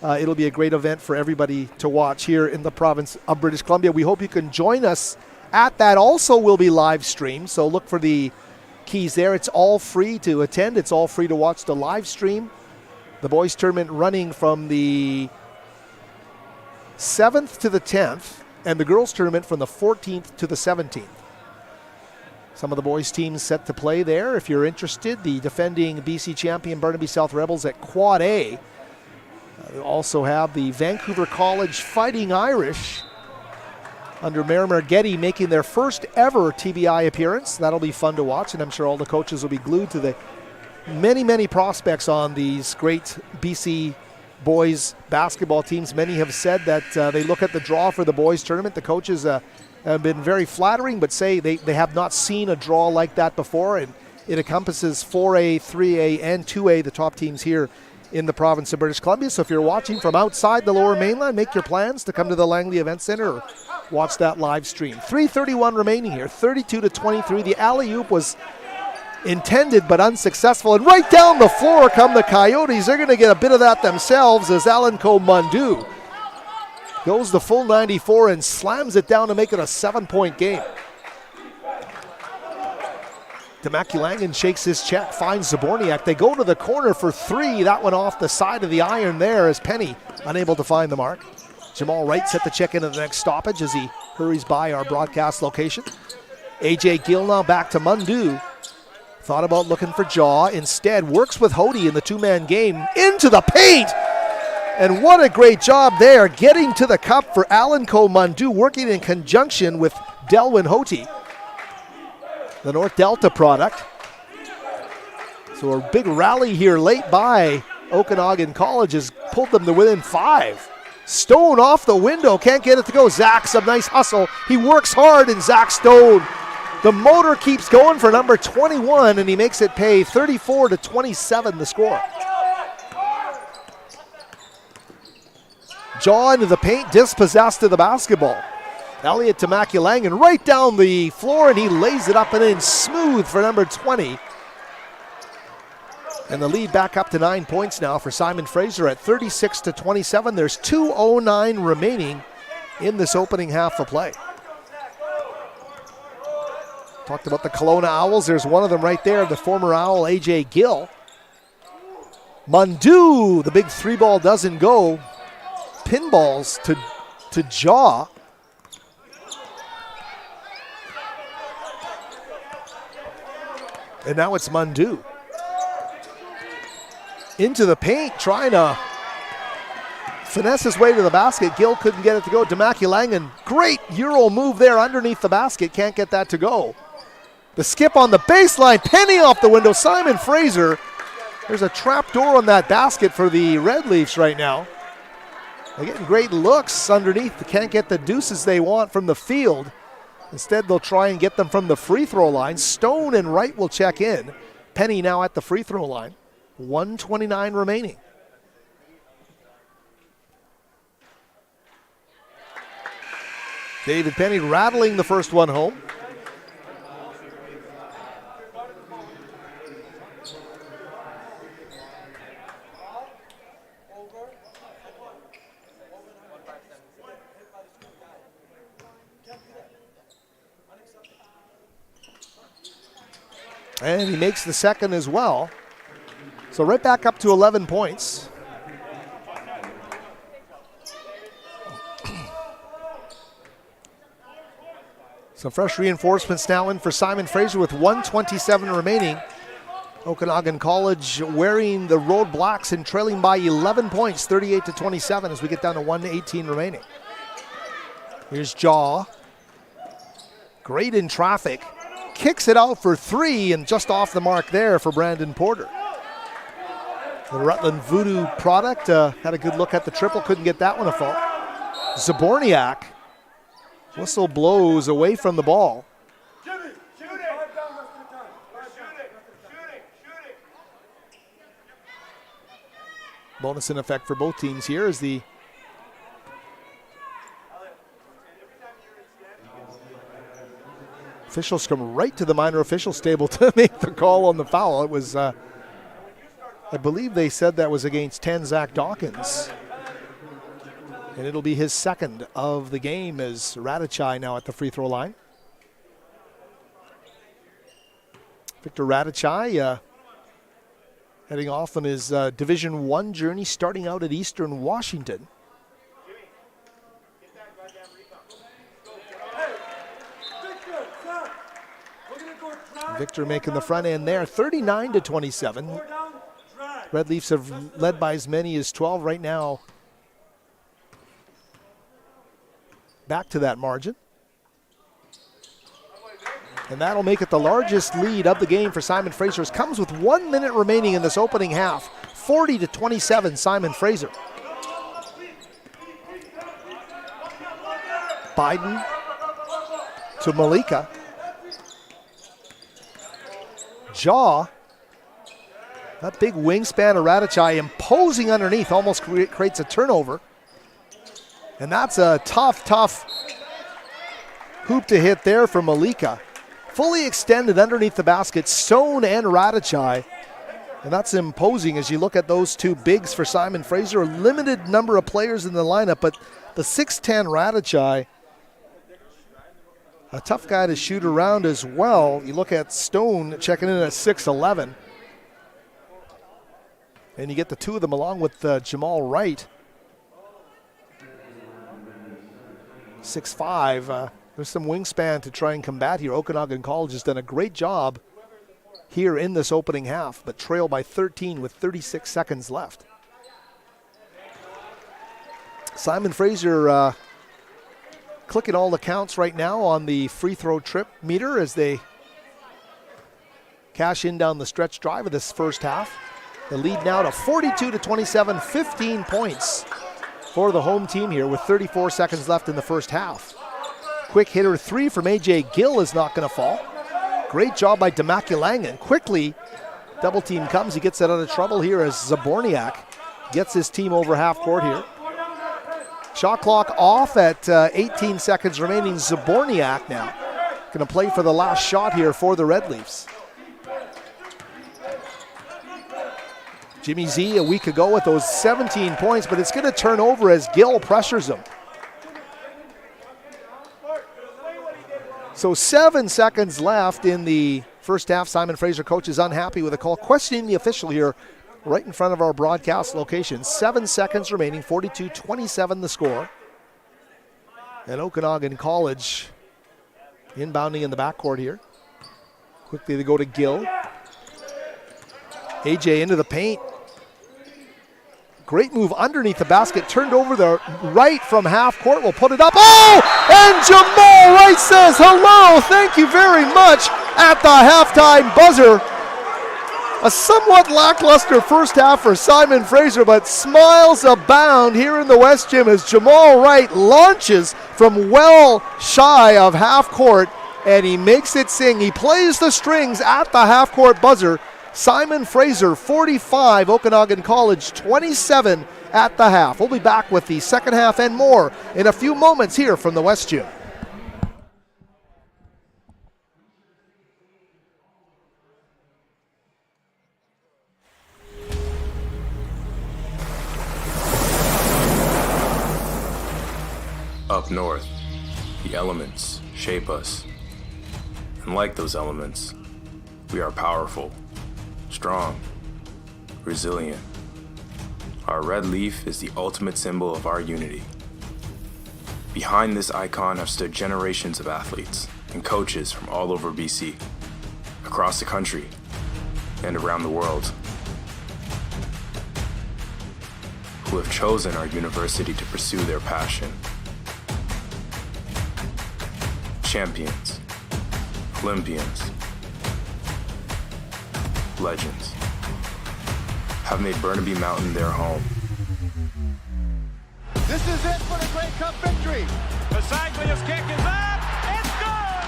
Speaker 1: It'll be a great event for everybody to watch here in the province of British Columbia. We hope you can join us at that. Also will be live streamed, so look for the keys there. It's all free to attend. It's all free to watch the live stream. The boys tournament running from the 7th to the 10th, and the girls tournament from the 14th to the 17th. Some of the boys teams set to play there. If you're interested, the defending BC champion Burnaby South Rebels at Quad A. We also have the Vancouver College Fighting Irish under Marimer Getty making their first ever TBI appearance. That'll be fun to watch, and I'm sure all the coaches will be glued to the many, many prospects on these great BC boys basketball teams. Many have said that they look at the draw for the boys tournament. The coaches have been very flattering, but say they have not seen a draw like that before, and it encompasses 4A, 3A, and 2A, the top teams here in the province of British Columbia. So if you're watching from outside the Lower Mainland, make your plans to come to the Langley Event Center or watch that live stream. 3:31 remaining here, 32-23. The alley-oop was intended but unsuccessful, and right down the floor come the Coyotes. They're going to get a bit of that themselves as Alanko Mundu goes the full 94 and slams it down to make it a 7-point game. Tamakilangan shakes his check, finds Zaborniak. They go to the corner for three. That one off the side of the iron there as Penny unable to find the mark. Jamal Wright set the check into the next stoppage as he hurries by our broadcast location. AJ Gill now back to Mundu. Thought about looking for Jaw. Instead, works with Hody in the two-man game. Into the paint! And what a great job there, getting to the cup for Alanko Mundu, working in conjunction with Delwyn Hody, the North Delta product. So a big rally here late by Okanagan College has pulled them to within 5. Stone off the window, can't get it to go. Zach, some nice hustle. He works hard, and Zach Stone, the motor keeps going for number 21, and he makes it pay. 34-27 the score. Jaw into the paint, dispossessed of the basketball. Elliot Tamakilangan right down the floor, and he lays it up and in smooth for number 20. And the lead back up to 9 points now for Simon Fraser at 36-27. There's 2:09 remaining in this opening half of play. Talked about the Kelowna Owls. There's one of them right there, the former Owl, AJ Gill. Mundu, the big three ball doesn't go. Pinballs to Jaw. And now it's Mundu. Into the paint, trying to finesse his way to the basket. Gill couldn't get it to go. Tamakilangan, great Euro move there underneath the basket. Can't get that to go. The skip on the baseline, Penny off the window. Simon Fraser, there's a trap door on that basket for the Red Leafs right now. They're getting great looks underneath. They can't get the deuces they want from the field. Instead, they'll try and get them from the free throw line. Stone and Wright will check in. Penny now at the free throw line. 1:29 remaining. David Penny rattling the first one home. And he makes the second as well. So right back up to 11 points. Some fresh reinforcements now in for Simon Fraser with 1:27 remaining. Okanagan College wearing the road blacks and trailing by 11 points, 38-27 as we get down to 1:18 remaining. Here's Jaw. Great in traffic. Kicks it out for three and just off the mark there for Brandon Porter. The Rutland Voodoo product had a good look at the triple, couldn't get that one a fault. Zaborniak. Whistle blows away from the ball. Bonus in effect for both teams here as the officials come right to the minor officials table to make the call on the foul. It was, I believe they said that was against Tanzak Dawkins. And it'll be his second of the game as Radachai now at the free throw line. Victor Radachai heading off on his Division I journey, starting out at Eastern Washington. Victor making the front end there, 39-27. Red Leafs have led by as many as 12 right now. Back to that margin. And that'll make it the largest lead of the game for Simon Fraser. It comes with 1 minute remaining in this opening half. 40-27, Simon Fraser. Biden to Malika. Jaw. That big wingspan of Radachai imposing underneath, almost creates a turnover. And that's a tough hoop to hit there for Malika. Fully extended underneath the basket, Stone and Radachai. And that's imposing as you look at those two bigs for Simon Fraser. A limited number of players in the lineup, but the 6'10 Radachai, a tough guy to shoot around as well. You look at Stone checking in at 6'11. And you get the two of them along with Jamal Wright. 6'5". There's some wingspan to try and combat here. Okanagan College has done a great job here in this opening half, but trail by 13 with 36 seconds left. Simon Fraser clicking all the counts right now on the free throw trip meter as they cash in down the stretch drive of this first half. The lead now to 42-27, 15 points for the home team here with 34 seconds left in the first half. Quick hitter three from A.J. Gill is not going to fall. Great job by Demakulangan. Quickly, double team comes. He gets it out of trouble here as Zaborniak gets his team over half court here. Shot clock off at 18 seconds remaining. Zaborniak now going to play for the last shot here for the Red Leafs. Jimmy Z a week ago with those 17 points, but it's going to turn over as Gill pressures him. So 7 seconds left in the first half. Simon Fraser coach is unhappy with a call, questioning the official here right in front of our broadcast location. 7 seconds remaining, 42-27 the score. And Okanagan College inbounding in the backcourt here. Quickly they go to Gill. AJ into the paint. Great move underneath the basket, turned over the right from half court, will put it up. Oh! And Jamal Wright says hello, thank you very much at the halftime buzzer. A somewhat lackluster first half for Simon Fraser, but smiles abound here in the West Gym as Jamal Wright launches from well shy of half court and he makes it sing. He plays the strings at the half court buzzer. Simon Fraser 45, Okanagan College 27 at the half. We'll be back with the second half and more in a few moments here from the West Gym.
Speaker 2: Up north, the elements shape us. And like those elements, We are powerful, strong, resilient. Our red leaf is the ultimate symbol of our unity. Behind this icon have stood generations of athletes and coaches from all over BC, across the country, and around the world, who have chosen our university to pursue their passion. Champions, Olympians, legends have made Burnaby Mountain their home.
Speaker 3: This is it for the Grey Cup victory.
Speaker 4: Basaglia's kick is up. It's good.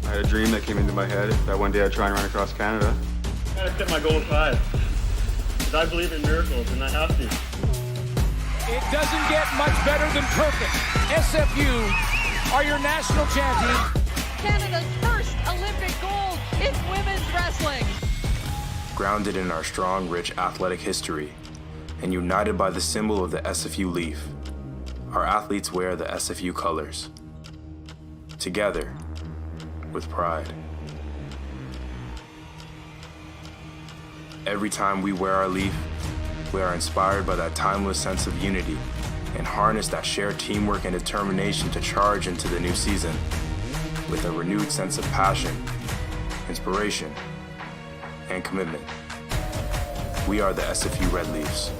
Speaker 5: I had a dream that came into my head that one day I'd try and run across Canada.
Speaker 6: I gotta set my goal high, because I believe in miracles, and I have to.
Speaker 4: It doesn't get much better than perfect. SFU are your national champions.
Speaker 7: Canada's first Olympic gold in women's wrestling.
Speaker 2: Grounded in our strong, rich athletic history and united by the symbol of the SFU leaf, our athletes wear the SFU colors, together with pride. Every time we wear our leaf, we are inspired by that timeless sense of unity and harness that shared teamwork and determination to charge into the new season with a renewed sense of passion, inspiration, and commitment. We are the SFU Red Leafs.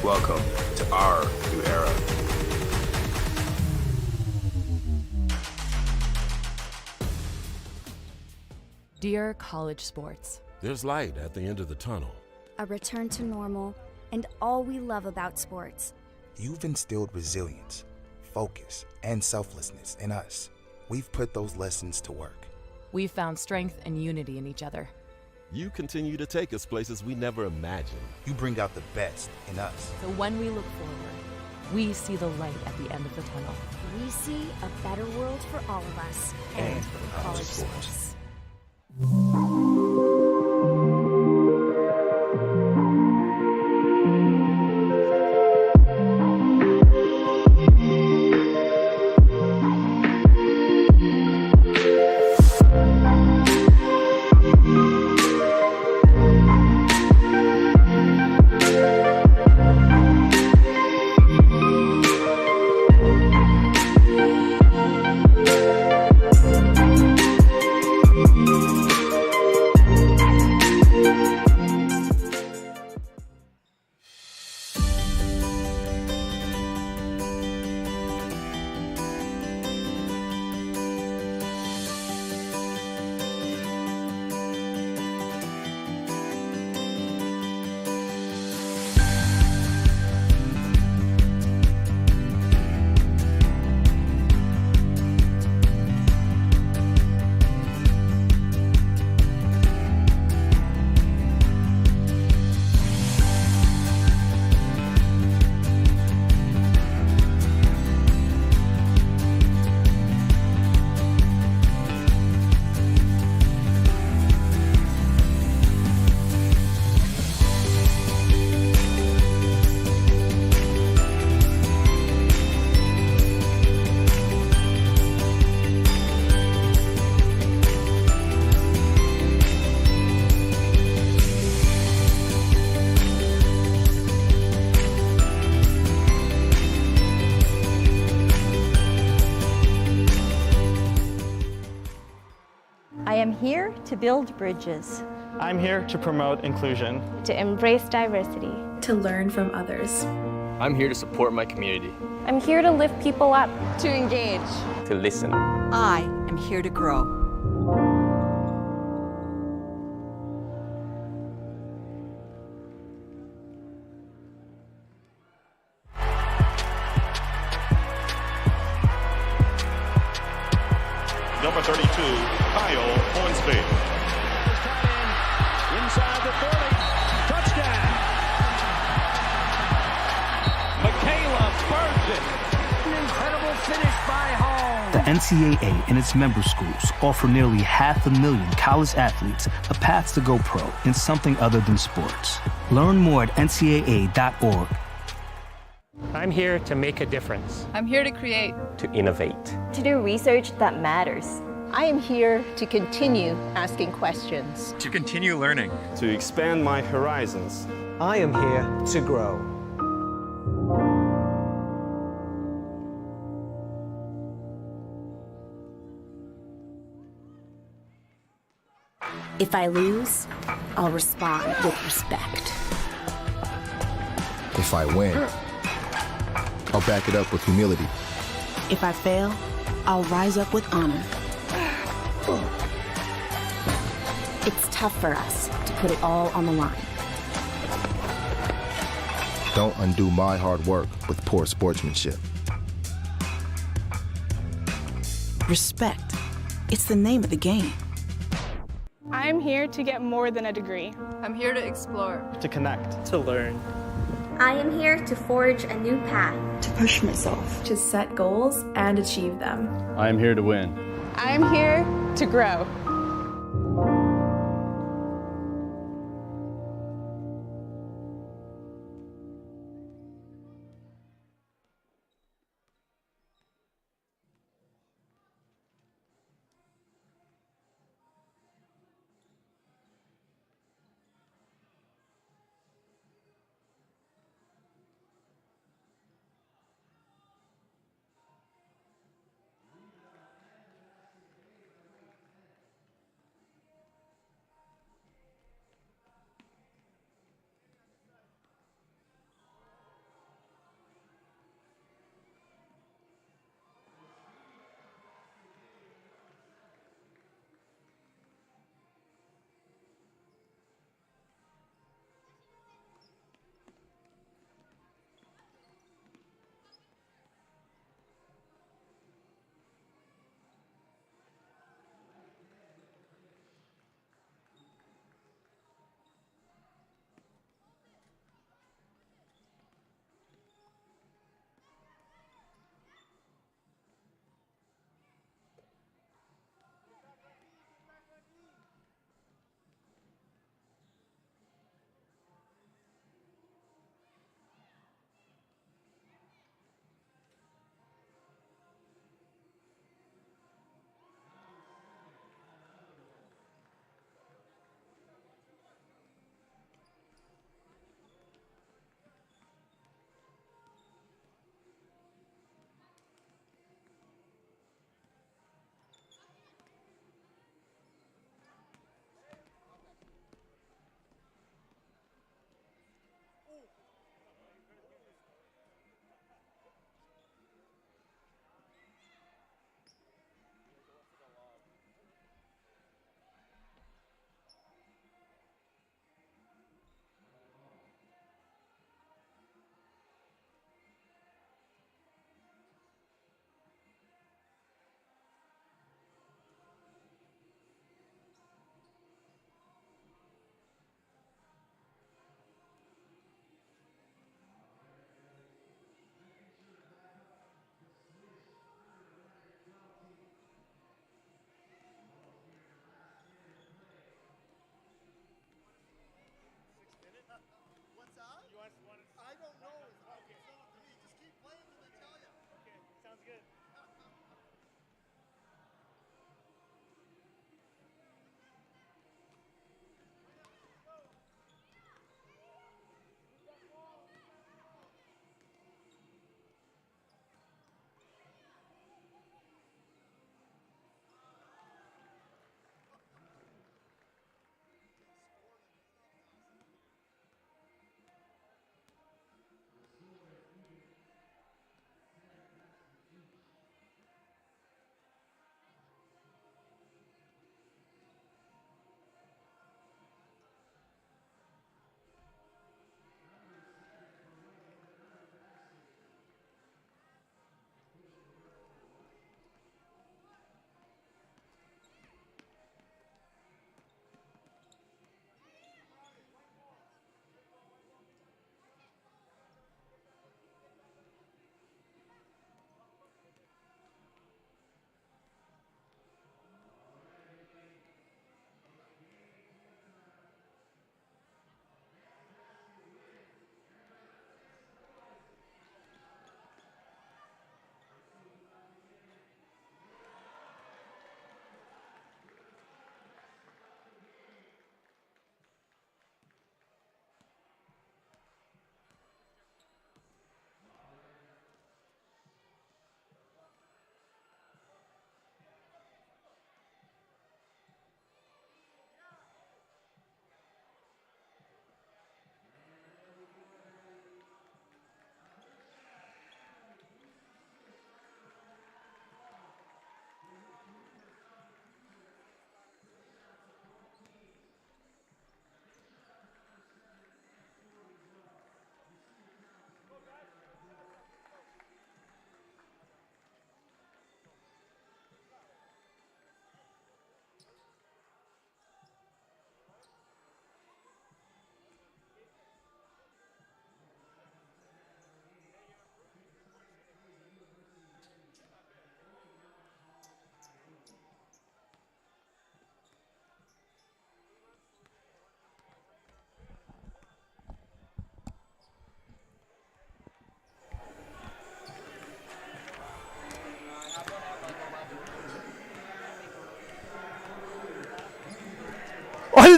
Speaker 2: Welcome to our new era.
Speaker 8: Dear college sports,
Speaker 9: there's light at the end of the tunnel.
Speaker 10: A return to normal, and all we love about sports.
Speaker 11: You've instilled resilience, focus, and selflessness in us. We've put those lessons to work.
Speaker 8: We've found strength and unity in each other.
Speaker 9: You continue to take us places we never imagined.
Speaker 11: You bring out the best in us.
Speaker 8: So when we look forward, we see the light at the end of the tunnel.
Speaker 10: We see a better world for all of us
Speaker 11: and for college sports.
Speaker 12: I am here to build bridges.
Speaker 6: I'm here to promote inclusion,
Speaker 13: to embrace diversity,
Speaker 14: to learn from others.
Speaker 15: I'm here to support my community.
Speaker 13: I'm here to lift people up,
Speaker 7: to engage,
Speaker 15: to listen.
Speaker 7: I am here to grow.
Speaker 16: Number 32, Kyle Hornsby.
Speaker 4: Inside the 30. Touchdown. Michaela Burgess. An incredible finish by Hall.
Speaker 17: The NCAA and its member schools offer nearly 500,000 college athletes a path to go pro in something other than sports. Learn more at ncaa.org.
Speaker 18: I'm here to make a difference.
Speaker 7: I'm here to create.
Speaker 15: To innovate.
Speaker 12: To do research that matters.
Speaker 19: I am here to continue asking questions.
Speaker 20: To continue learning.
Speaker 5: To expand my horizons.
Speaker 21: I am here to grow.
Speaker 22: If I lose, I'll respond with respect.
Speaker 23: If I win, I'll back it up with humility.
Speaker 22: If I fail, I'll rise up with honor. It's tough for us to put it all on the line.
Speaker 23: Don't undo my hard work with poor sportsmanship.
Speaker 22: Respect. It's the name of the game.
Speaker 24: I'm here to get more than a degree.
Speaker 7: I'm here to explore.
Speaker 15: To connect. To learn.
Speaker 10: I am here to forge a new path.
Speaker 14: To push myself. To set goals and achieve them.
Speaker 15: I am here to win.
Speaker 24: I am here to grow.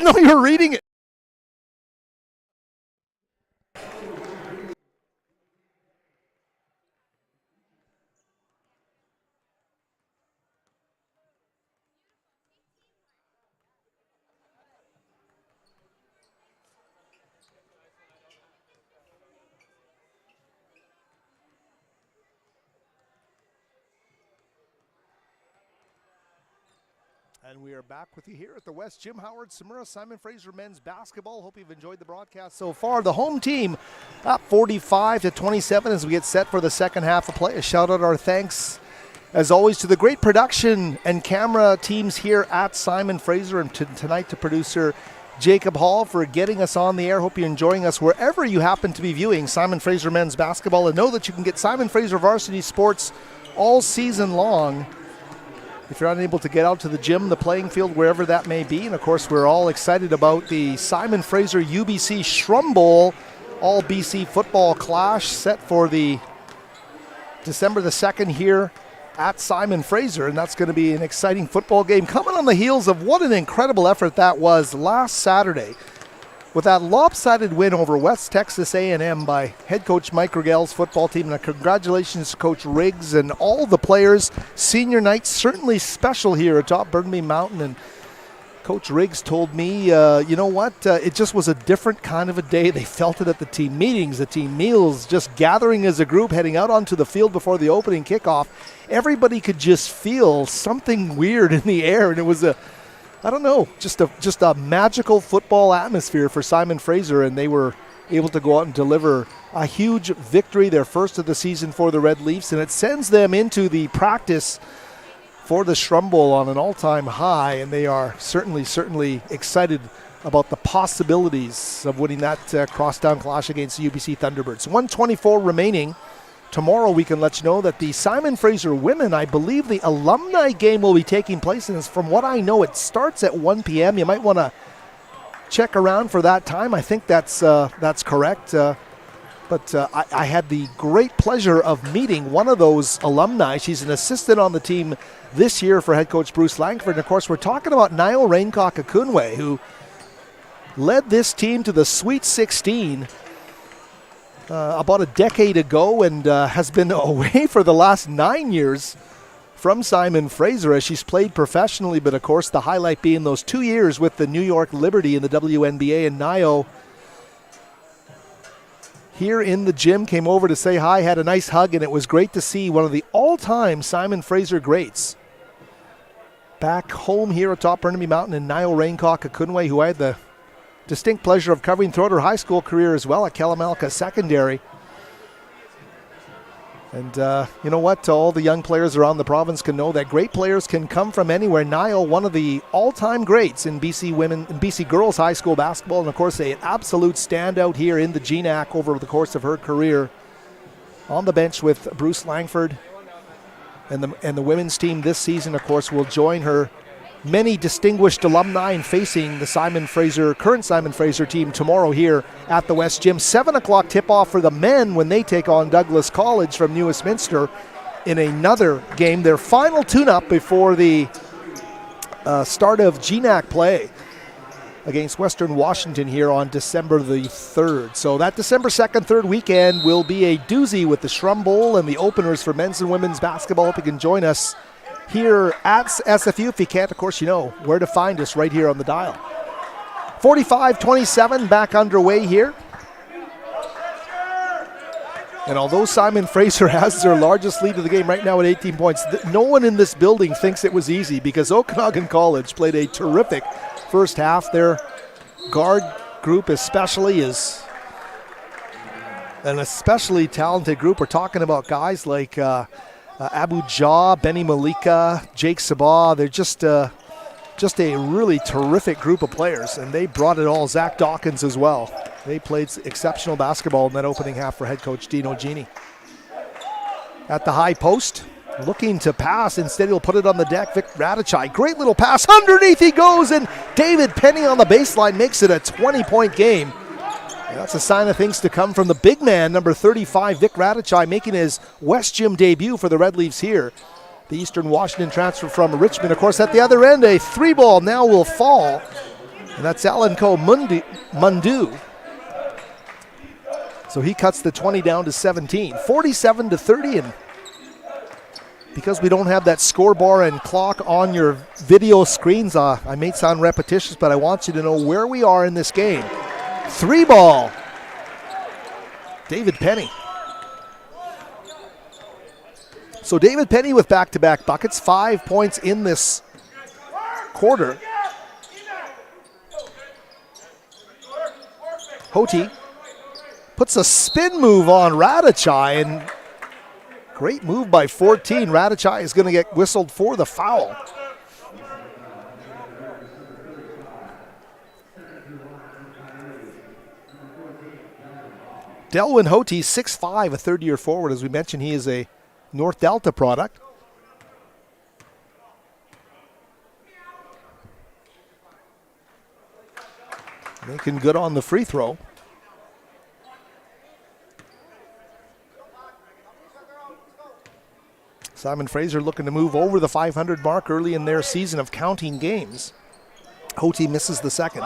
Speaker 1: didn't know you were reading it. And we are back with you here at the West. Jim Howard, Samura, Simon Fraser men's basketball. Hope you've enjoyed the broadcast so far. The home team up 45-27 as we get set for the second half of play. A shout out our thanks, as always, to the great production and camera teams here at Simon Fraser, and tonight to producer Jacob Hall for getting us on the air. Hope you're enjoying us wherever you happen to be viewing Simon Fraser men's basketball, and know that you can get Simon Fraser varsity sports all season long. If you're unable to get out to the gym, the playing field, wherever that may be. And of course, we're all excited about the Simon Fraser UBC Shrum Bowl, all BC football clash set for the December the 2nd here at Simon Fraser. And that's going to be an exciting football game coming on the heels of what an incredible effort that was last Saturday, with that lopsided win over West Texas A&M by head coach Mike Rigel's football team. And congratulations to Coach Riggs and all the players. Senior night certainly special here atop Burnaby Mountain. And Coach Riggs told me, you know what, it just was a different kind of a day. They felt it at the team meetings, the team meals, just gathering as a group, heading out onto the field before the opening kickoff. Everybody could just feel something weird in the air, and it was I don't know, just a magical football atmosphere for Simon Fraser, and they were able to go out and deliver a huge victory, their first of the season for the Red Leafs, and it sends them into the practice for the Shrum Bowl on an all-time high, and they are certainly excited about the possibilities of winning that crosstown clash against the UBC Thunderbirds. 1:24 remaining. Tomorrow we can let you know that the Simon Fraser women, I believe the alumni game will be taking place, and from what I know, it starts at 1 p.m. You might want to check around for that time. I think that's correct. But I had the great pleasure of meeting one of those alumni. She's an assistant on the team this year for head coach Bruce Langford. And of course, we're talking about Niall Raincock-Akunwe, who led this team to the Sweet 16 about a decade ago, and has been away for the last 9 years from Simon Fraser as she's played professionally. But of course, the highlight being those 2 years with the New York Liberty in the WNBA. And Niall, here in the gym, came over to say hi, had a nice hug, and it was great to see one of the all-time Simon Fraser greats back home here atop Burnaby Mountain, and Niall Raincock-Akunwe, who I had the distinct pleasure of covering throughout her high school career as well at Kalamalka Secondary. And you know what? All the young players around the province can know that great players can come from anywhere. Niall, one of the all-time greats in BC women and BC girls high school basketball, and of course an absolute standout here in the GNAC over the course of her career. On the bench with Bruce Langford, and the women's team this season, of course, will join her many distinguished alumni in facing the current Simon Fraser team tomorrow here at the West Gym. 7 o'clock tip-off for the men when they take on Douglas College from New Westminster in another game, their final tune-up before the start of GNAC play against Western Washington here on December the 3rd. So that December 2nd, 3rd weekend will be a doozy with the Shrum Bowl and the openers for men's and women's basketball. Hope you can join us here at SFU. If you can't, of course, you know where to find us right here on the dial. 45-27 back underway here. And although Simon Fraser has their largest lead of the game right now at 18 points, no one in this building thinks it was easy, because Okanagan College played a terrific first half. Their guard group especially is an especially talented group. We're talking about guys like Abu Jah, Benny Malika, Jake Sabah. They're just a really terrific group of players, and they brought it all. Zach Dawkins as well. They played exceptional basketball in that opening half for head coach Dino Gini. At the high post, looking to pass. Instead, he'll put it on the deck. Vic Radachai, great little pass. Underneath he goes, and David Penny on the baseline makes it a 20-point game. That's a sign of things to come from the big man, number 35, Vic Radachai, making his West Gym debut for the Red Leafs here. The Eastern Washington transfer from Richmond. Of course, at the other end, a 3-ball now will fall. And that's Alanko Mundu. So he cuts the 20 down to 17. 47-30, and because we don't have that score bar and clock on your video screens, I may sound repetitious, but I want you to know where we are in this game. 3-ball. David Penny. So David Penny with back-to-back buckets, 5 points in this quarter. Hoti puts a spin move on Radachai, and great move by 14. Radachai is going to get whistled for the foul. Delwyn Hoti, 6'5", a third-year forward. As we mentioned, he is a North Delta product. Making good on the free throw. Simon Fraser looking to move over the 500 mark early in their season of counting games. Hoti misses the second.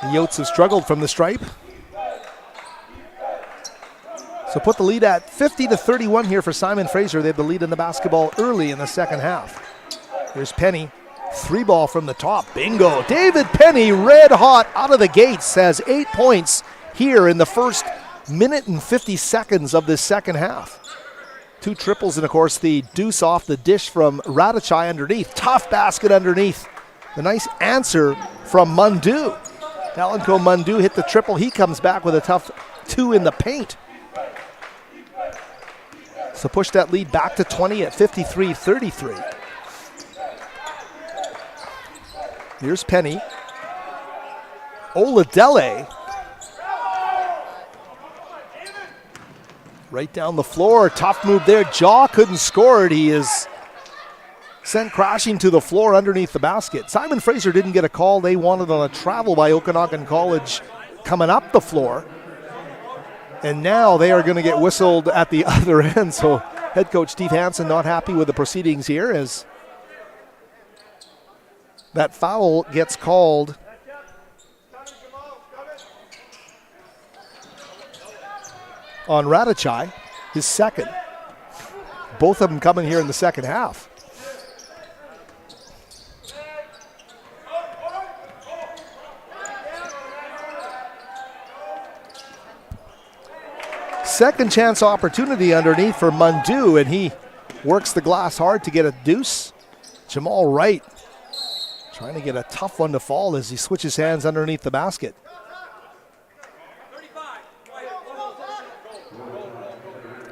Speaker 1: The Yotes have struggled from the stripe. So put the lead at 50-31 here for Simon Fraser. They have the lead in the basketball early in the second half. Here's Penny. 3-ball from the top. Bingo. David Penny, red hot out of the gates, has 8 points here in the first minute and 50 seconds of this second half. 2 triples, and of course the deuce off the dish from Radachai underneath. Tough basket underneath. The nice answer from Mundu. Alanko Mundu hit the triple. He comes back with a tough 2 in the paint. So push that lead back to 20 at 53-33. Here's Penny. Oladele. Right down the floor. Tough move there. Jaw couldn't score it. He is sent crashing to the floor underneath the basket. Simon Fraser didn't get a call. They wanted on a travel by Okanagan College coming up the floor. And now they are going to get whistled at the other end. So head coach Steve Hansen not happy with the proceedings here as that foul gets called on Radachai, his second. Both of them coming here in the second half. Second chance opportunity underneath for Mundu, and he works the glass hard to get a deuce. Jamal Wright trying to get a tough one to fall as he switches hands underneath the basket.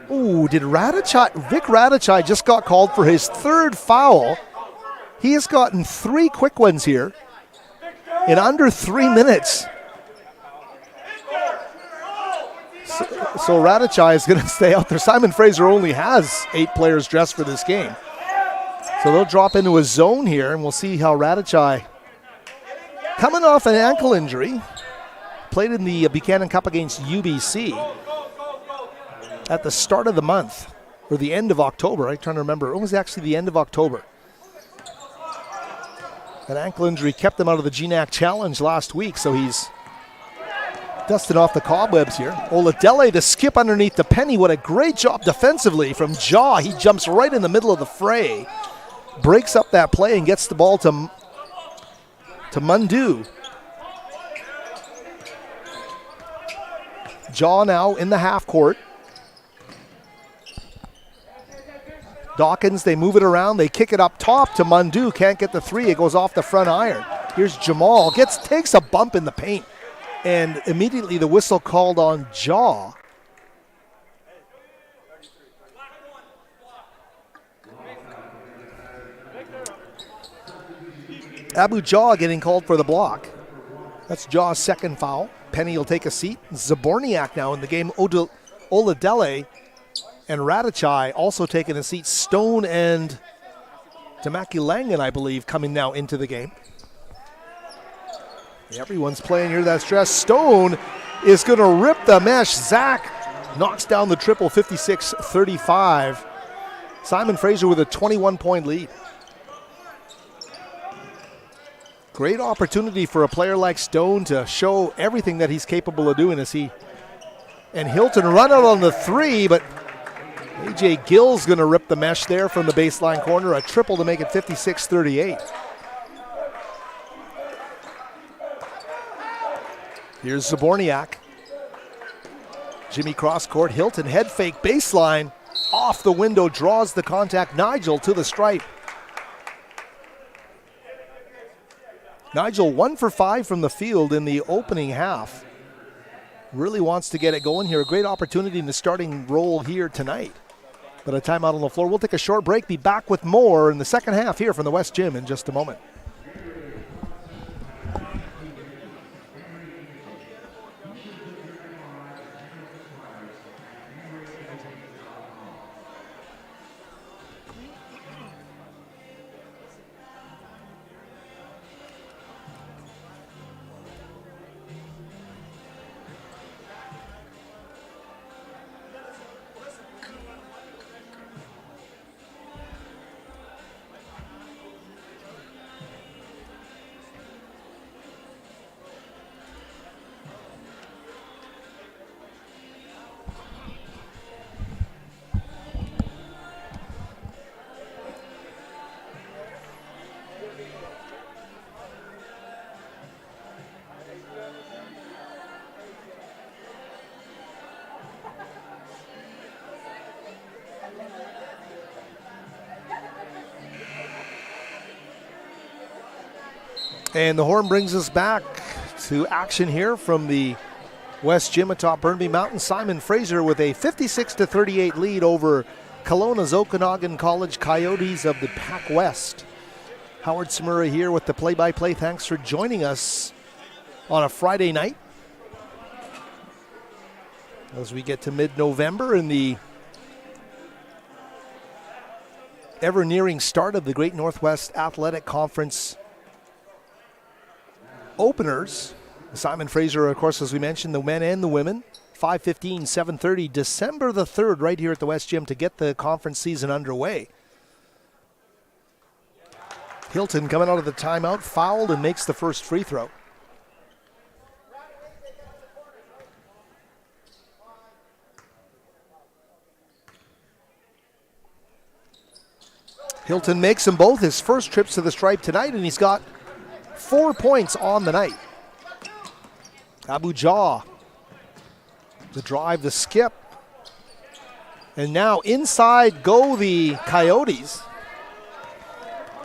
Speaker 1: Ooh, did Vic Radachai just got called for his third foul. He has gotten 3 quick ones here in under 3 minutes. So Radachai is going to stay out there. Simon Fraser only has 8 players dressed for this game. So they'll drop into a zone here, and we'll see how Radachai, coming off an ankle injury, played in the Buchanan Cup against UBC at the start of the month, or the end of October. I'm trying to remember. It was actually the end of October. An ankle injury kept him out of the GNAC Challenge last week, so he's dusting off the cobwebs here. Oladele to skip underneath the Penny. What a great job defensively from Jaw. He jumps right in the middle of the fray, breaks up that play, and gets the ball to Mundu. Jaw now in the half court. Dawkins, they move it around. They kick it up top to Mundu. Can't get the 3. It goes off the front iron. Here's Jamal. Takes a bump in the paint. And immediately the whistle called on Jaw. Abu Jaw getting called for the block. That's Jaw's second foul. Penny will take a seat. Zaborniak now in the game. Oladele and Radachai also taking a seat. Stone and Tamaki Langan, I believe, coming now into the game. Everyone's playing here. That's stress. Stone is going to rip the mesh. Zach knocks down the triple, 56-35. Simon Fraser with a 21-point lead. Great opportunity for a player like Stone to show everything that he's capable of doing and Hilton run out on the three, but A.J. Gill's going to rip the mesh there from the baseline corner, a triple to make it 56-38. Here's Zaborniak. Jimmy cross court, Hilton head fake baseline, off the window, draws the contact. Nigel to the stripe. Nigel 1 for 5 from the field in the opening half. Really wants to get it going here. A great opportunity in the starting role here tonight. But a timeout on the floor. We'll take a short break, be back with more in the second half here from the West Gym in just a moment. And the horn brings us back to action here from the West Gym atop Burnaby Mountain. Simon Fraser with a 56-38 lead over Kelowna's Okanagan College Coyotes of the Pac West. Howard Samura here with the play-by-play. Thanks for joining us on a Friday night as we get to mid-November in the ever-nearing start of the Great Northwest Athletic Conference openers. Simon Fraser, of course, as we mentioned, the men and the women. 5:15, 7:30, December the 3rd, right here at the West Gym to get the conference season underway. Hilton coming out of the timeout, fouled and makes the first free throw. Hilton makes them both his first trips to the stripe tonight, and he's got 4 points on the night. Abu Jah, the drive, the skip. And now inside go the Coyotes.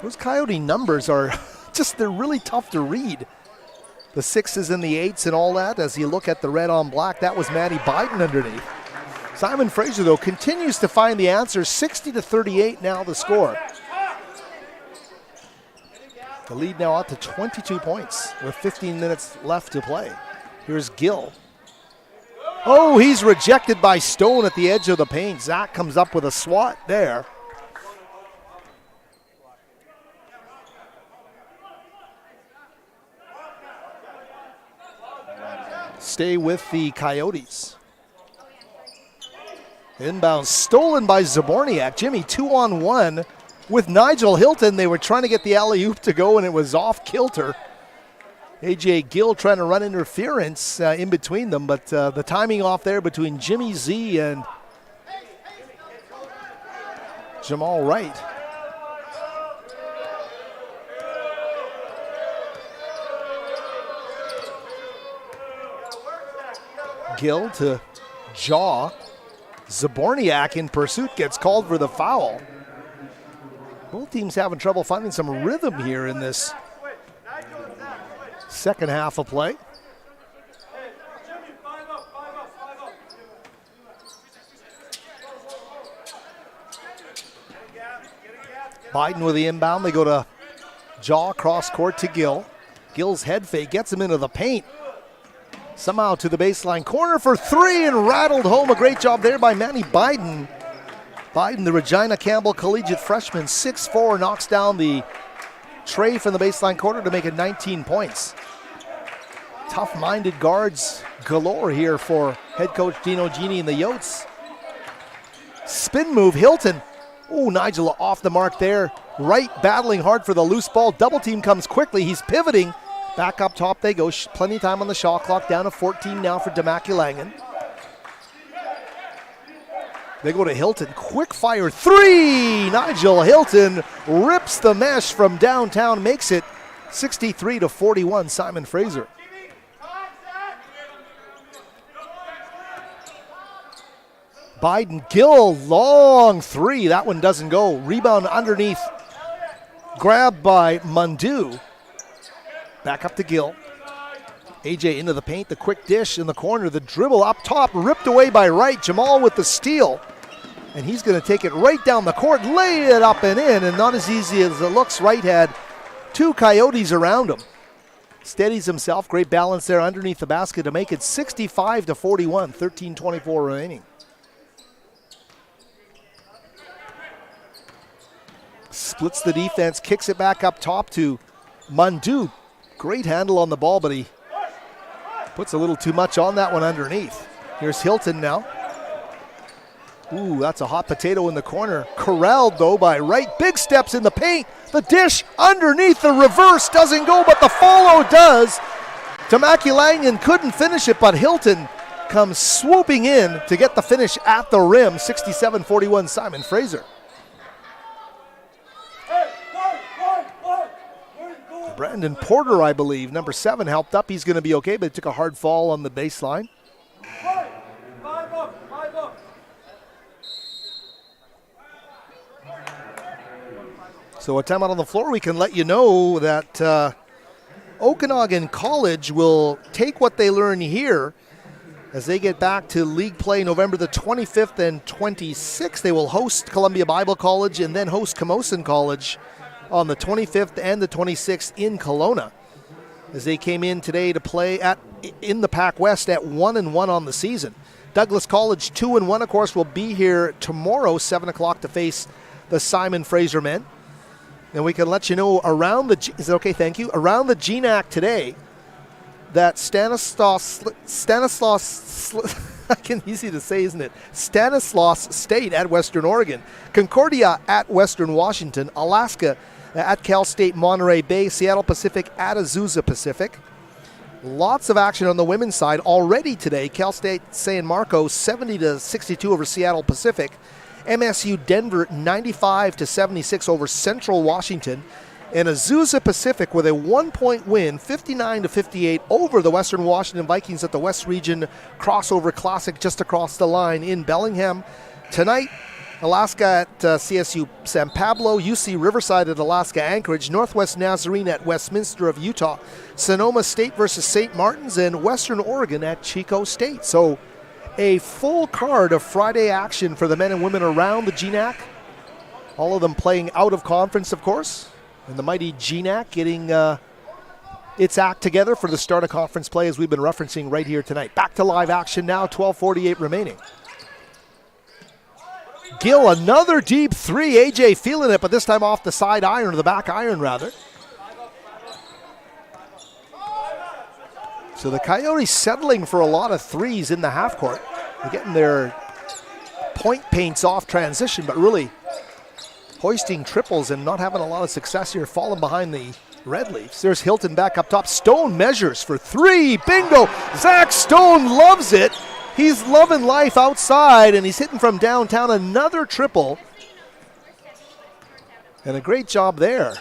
Speaker 1: Those Coyote numbers are just, they're really tough to read. The 6s and the 8s and all that. As you look at the red on black, that was Matty Biden underneath. Simon Fraser, though, continues to find the answer. 60-38 now the score. The lead now out to 22 points with 15 minutes left to play. Here's Gill. Oh, he's rejected by Stone at the edge of the paint. Zach comes up with a swat there. Stay with the Coyotes. Inbound stolen by Zaborniak. Jimmy 2-on-1 with Nigel Hilton. They were trying to get the alley-oop to go, and it was off kilter. A.J. Gill trying to run interference in between them, but the timing off there between Jimmy Z and Jamal Wright. Gill to Jaw. Zaborniak in pursuit gets called for the foul. Both teams having trouble finding some rhythm here in this second half of play. Biden with the inbound. They go to Jaw, cross court to Gill. Gill's head fake gets him into the paint. Somehow to the baseline corner for three and rattled home. A great job there by Manny Biden. Biden, the Regina Campbell collegiate freshman, 6'4", knocks down the tray from the baseline corner to make it 19 points. Tough-minded guards galore here for head coach Dino Gini and the Yotes. Spin move, Hilton. Oh, Nigel off the mark there. Wright battling hard for the loose ball. Double team comes quickly. He's pivoting. Back up top they go. Plenty of time on the shot clock. Down to 14 now for Okanagan. They go to Hilton. Quick fire three. Nigel Hilton rips the mesh from downtown. Makes it 63-41. Simon Fraser. Biden Gill, long three. That one doesn't go. Rebound underneath. Grabbed by Mundu. Back up to Gill. AJ into the paint. The quick dish in the corner. The dribble up top. Ripped away by Wright. Jamal with the steal. And he's going to take it right down the court. Lay it up and in. And not as easy as it looks. Wright had two Coyotes around him. Steadies himself. Great balance there underneath the basket to make it 65-41. 13:24 remaining. Splits the defense, kicks it back up top to Mundu. Great handle on the ball, but he puts a little too much on that one underneath. Here's Hilton now. Ooh, that's a hot potato in the corner. Corralled, though, by Wright. Big steps in the paint. The dish underneath the reverse doesn't go, but the follow does. Okanagan couldn't finish it, but Hilton comes swooping in to get the finish at the rim. 67-41, Simon Fraser. Brandon Porter, I believe, number 7, helped up. He's going to be okay, but he took a hard fall on the baseline. So a timeout on the floor. We can let you know that Okanagan College will take what they learn here as they get back to league play November the 25th and 26th. They will host Columbia Bible College and then host Camosun College on the 25th and the 26th in Kelowna, as they came in today to play in the Pac West at 1-1 on the season. Douglas College 2-1, of course, will be here tomorrow, 7 o'clock, to face the Simon Fraser men. And we can let you know around the, is it okay? Thank you. Around the GNAC today, that Stanislaus, I can easy to say, isn't it? Stanislaus State at Western Oregon, Concordia at Western Washington, Alaska at Cal State Monterey Bay, Seattle Pacific at Azusa Pacific. Lots of action on the women's side already today. Cal State San Marcos 70-62 over Seattle Pacific. MSU Denver 95-76 over Central Washington. And Azusa Pacific with a 1-point win, 59-58 over the Western Washington Vikings at the West Region Crossover Classic just across the line in Bellingham. Tonight, Alaska at CSU San Pablo, UC Riverside at Alaska Anchorage, Northwest Nazarene at Westminster of Utah, Sonoma State versus St. Martin's, and Western Oregon at Chico State. So a full card of Friday action for the men and women around the GNAC. All of them playing out of conference, of course. And the mighty GNAC getting its act together for the start of conference play, as we've been referencing right here tonight. Back to live action now, 12:48 remaining. Gill, another deep three. AJ feeling it, but this time off the side iron, or the back iron rather. So the Coyotes settling for a lot of threes in the half court. They're getting their point paints off transition, but really hoisting triples and not having a lot of success here, falling behind the Red Leafs. There's Hilton back up top. Stone measures for three. Bingo! Zach Stone loves it. He's loving life outside, and he's hitting from downtown. Another triple. And a great job there.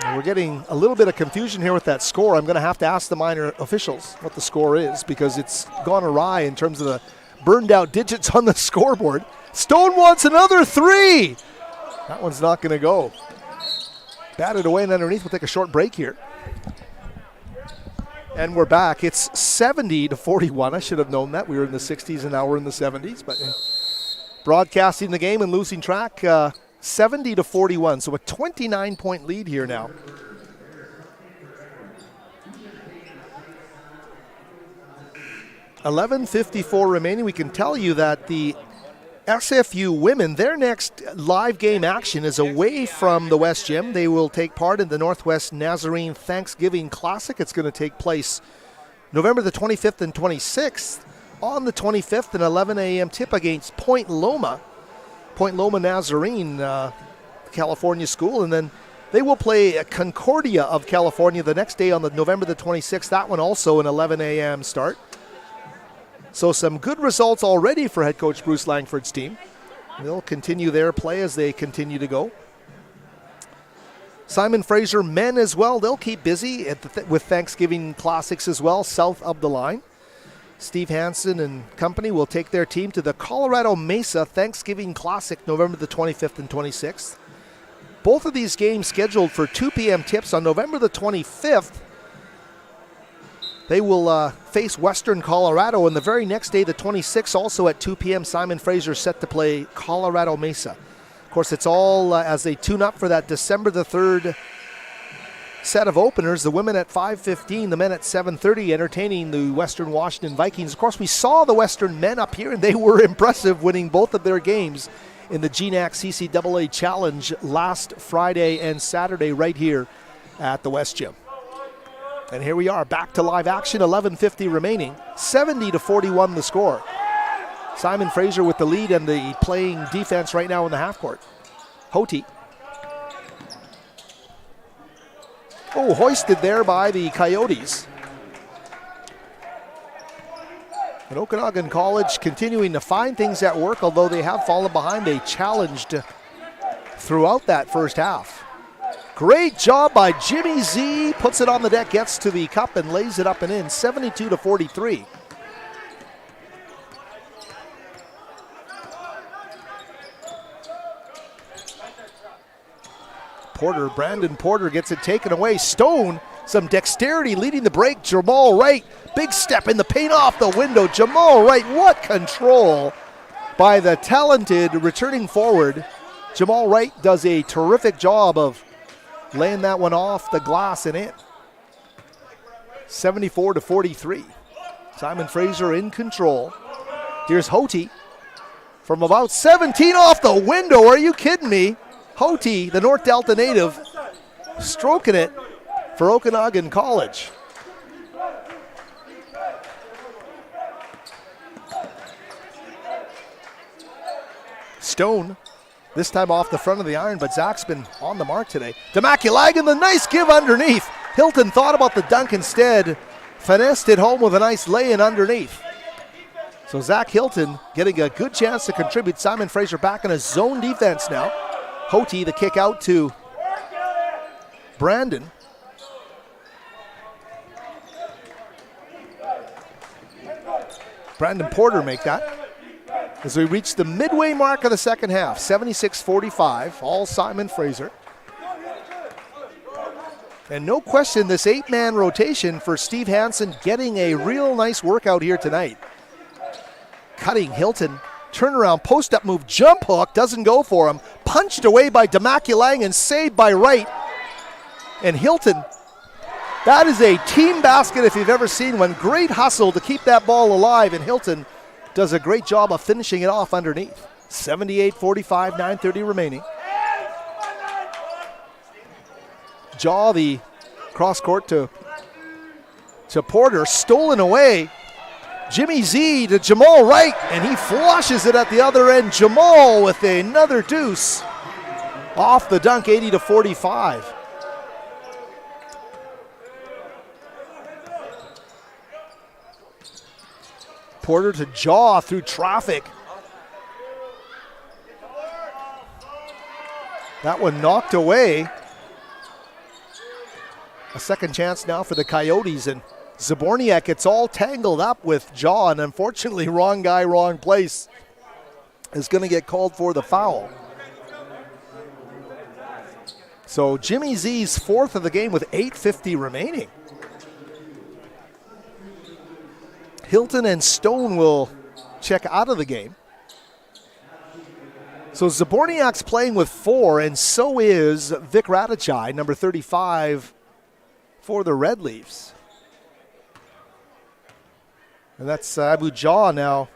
Speaker 1: And we're getting a little bit of confusion here with that score. I'm going to have to ask the minor officials what the score is, because it's gone awry in terms of the burned out digits on the scoreboard. Stone wants another three. That one's not going to go. Batted away and underneath. We'll take a short break here. And we're back. It's 70-41. I should have known that. We were in the 60s and now we're in the 70s. But broadcasting the game and losing track, 70-41. So a 29-point lead here now. $11:54 remaining. We can tell you that the SFU women, their next live game action is away from the West Gym. They will take part in the Northwest Nazarene Thanksgiving Classic. It's going to take place November the 25th and 26th. On the 25th, an 11 a.m. tip against Point Loma. Point Loma Nazarene California school, and then they will play Concordia of California the next day on November the 26th. That one also an 11 a.m. start. So some good results already for head coach Bruce Langford's team. They'll continue their play as they continue to go. Simon Fraser men as well, they'll keep busy with Thanksgiving Classics as well, south of the line. Steve Hansen and company will take their team to the Colorado Mesa Thanksgiving Classic November the 25th and 26th. Both of these games scheduled for 2 p.m. tips on November the 25th. They will face Western Colorado, and the very next day, the 26th, also at 2 p.m., Simon Fraser set to play Colorado Mesa. Of course, it's all as they tune up for that December the 3rd set of openers. The women at 5:15, the men at 7:30, entertaining the Western Washington Vikings. Of course, we saw the Western men up here, and they were impressive, winning both of their games in the GNAC CCAA Challenge last Friday and Saturday right here at the West Gym. And here we are, back to live action, 11:50 remaining, 70-41 the score. Simon Fraser with the lead and the playing defense right now in the half court. Hoti. Oh, hoisted there by the Coyotes. And Okanagan College continuing to find things at work, although they have fallen behind. They challenged throughout that first half. Great job by Jimmy Z. Puts it on the deck, gets to the cup, and lays it up and in, 72-43. Brandon Porter gets it taken away. Stone, some dexterity leading the break. Jamal Wright, big step in the paint off the window. Jamal Wright, what control by the talented returning forward. Jamal Wright does a terrific job of laying that one off the glass and in. 74-43. Simon Fraser in control. Here's Hoti from about 17 off the window. Are you kidding me? Hoti, the North Delta native, stroking it for Okanagan College. Stone, this time off the front of the iron, but Zach's been on the mark today. Demakulagan, the nice give underneath. Hilton thought about the dunk instead. Finessed it home with a nice lay-in underneath. So Zach Hilton getting a good chance to contribute. Simon Fraser back in a zone defense now. Hoti, the kick out to Brandon. Brandon Porter make that. As we reach the midway mark of the second half, 76-45, all Simon Fraser. And no question, this 8-man rotation for Steve Hansen getting a real nice workout here tonight. Cutting Hilton. Turnaround, post-up move, jump hook, doesn't go for him. Punched away by Demakulagan, saved by Wright. And Hilton, that is a team basket if you've ever seen one. Great hustle to keep that ball alive, and Hilton does a great job of finishing it off underneath. 78-45, 9:30 remaining. Jaw, the cross-court to Porter, stolen away. Jimmy Z to Jamal Wright, and he flushes it at the other end. Jamal with another deuce off the dunk, 80-45. Porter to Jaw through traffic. That one knocked away. A second chance now for the Coyotes, and Zaborniak gets all tangled up with Jaw, and unfortunately, wrong guy, wrong place, is going to get called for the foul. So Jimmy Z's fourth of the game with 8:50 remaining. Hilton and Stone will check out of the game. So Zaborniak's playing with 4, and so is Vic Radachai, number 35 for the Red Leafs. And that's Abu Jaw now,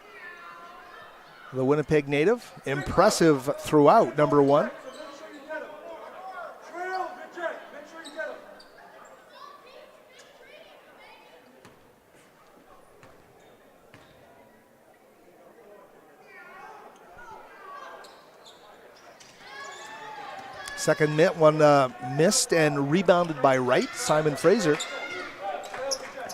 Speaker 1: the Winnipeg native. Impressive throughout, number 1. Second one missed and rebounded by Wright, Simon Fraser.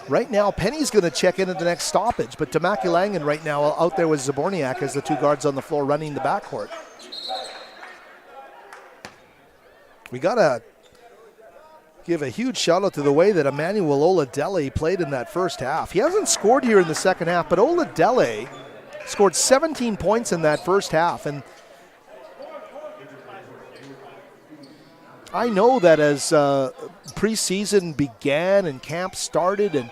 Speaker 1: Right now, Penny's going to check in at the next stoppage, but Tamaki Langan right now out there with Zaborniak as the two guards on the floor running the backcourt. We got to give a huge shout out to the way that Emmanuel Oladele played in that first half. He hasn't scored here in the second half, but Oladele scored 17 points in that first half. And I know that as preseason began and camp started and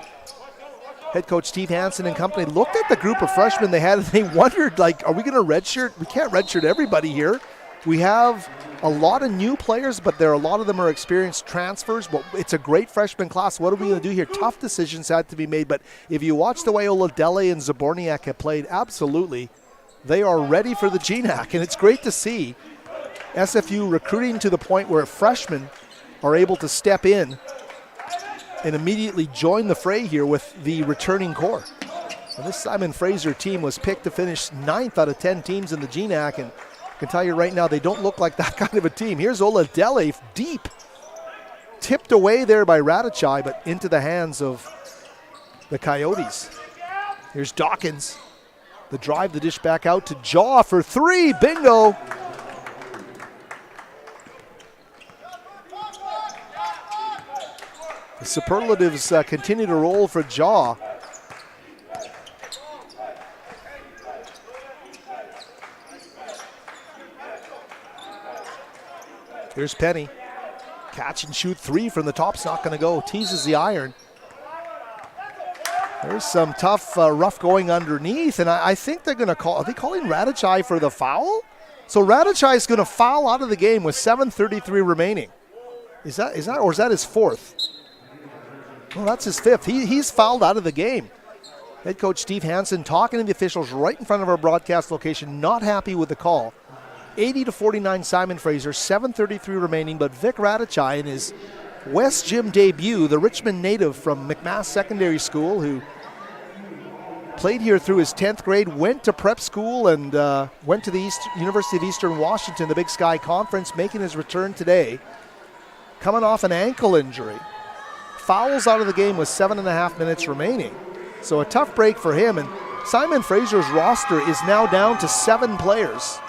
Speaker 1: head coach Steve Hansen and company looked at the group of freshmen they had and they wondered, like, are we going to redshirt? We can't redshirt everybody here. We have a lot of new players, but a lot of them are experienced transfers. But it's a great freshman class. What are we going to do here? Tough decisions had to be made. But if you watch the way Oladele and Zaborniak have played, absolutely, they are ready for the GNAC. And it's great to see SFU recruiting to the point where freshmen are able to step in and immediately join the fray here with the returning core. And this Simon Fraser team was picked to finish 9th out of 10 teams in the GNAC, and I can tell you right now, they don't look like that kind of a team. Here's Oladele deep. Tipped away there by Radachai, but into the hands of the Coyotes. Here's Dawkins. The drive, the dish back out to Jaw for three. Bingo. The superlatives continue to roll for Jaw. Here's Penny. Catch and shoot three from the top's not going to go. Teases the iron. There's some tough rough going underneath, and I think they're going to call. Are they calling Radachai for the foul? So Radachai is going to foul out of the game with 7:33 remaining. Is that or is that his fourth? Well, that's his fifth. He's fouled out of the game. Head coach Steve Hansen talking to the officials right in front of our broadcast location, not happy with the call. 80-49 Simon Fraser, 7:33 remaining, but Vic Radachai in his West Gym debut, the Richmond native from McMass Secondary School who played here through his 10th grade, went to prep school and went to the University of Eastern Washington, the Big Sky Conference, making his return today. Coming off an ankle injury. Fouls out of the game with 7.5 minutes remaining. So a tough break for him, and Simon Fraser's roster is now down to 7 players.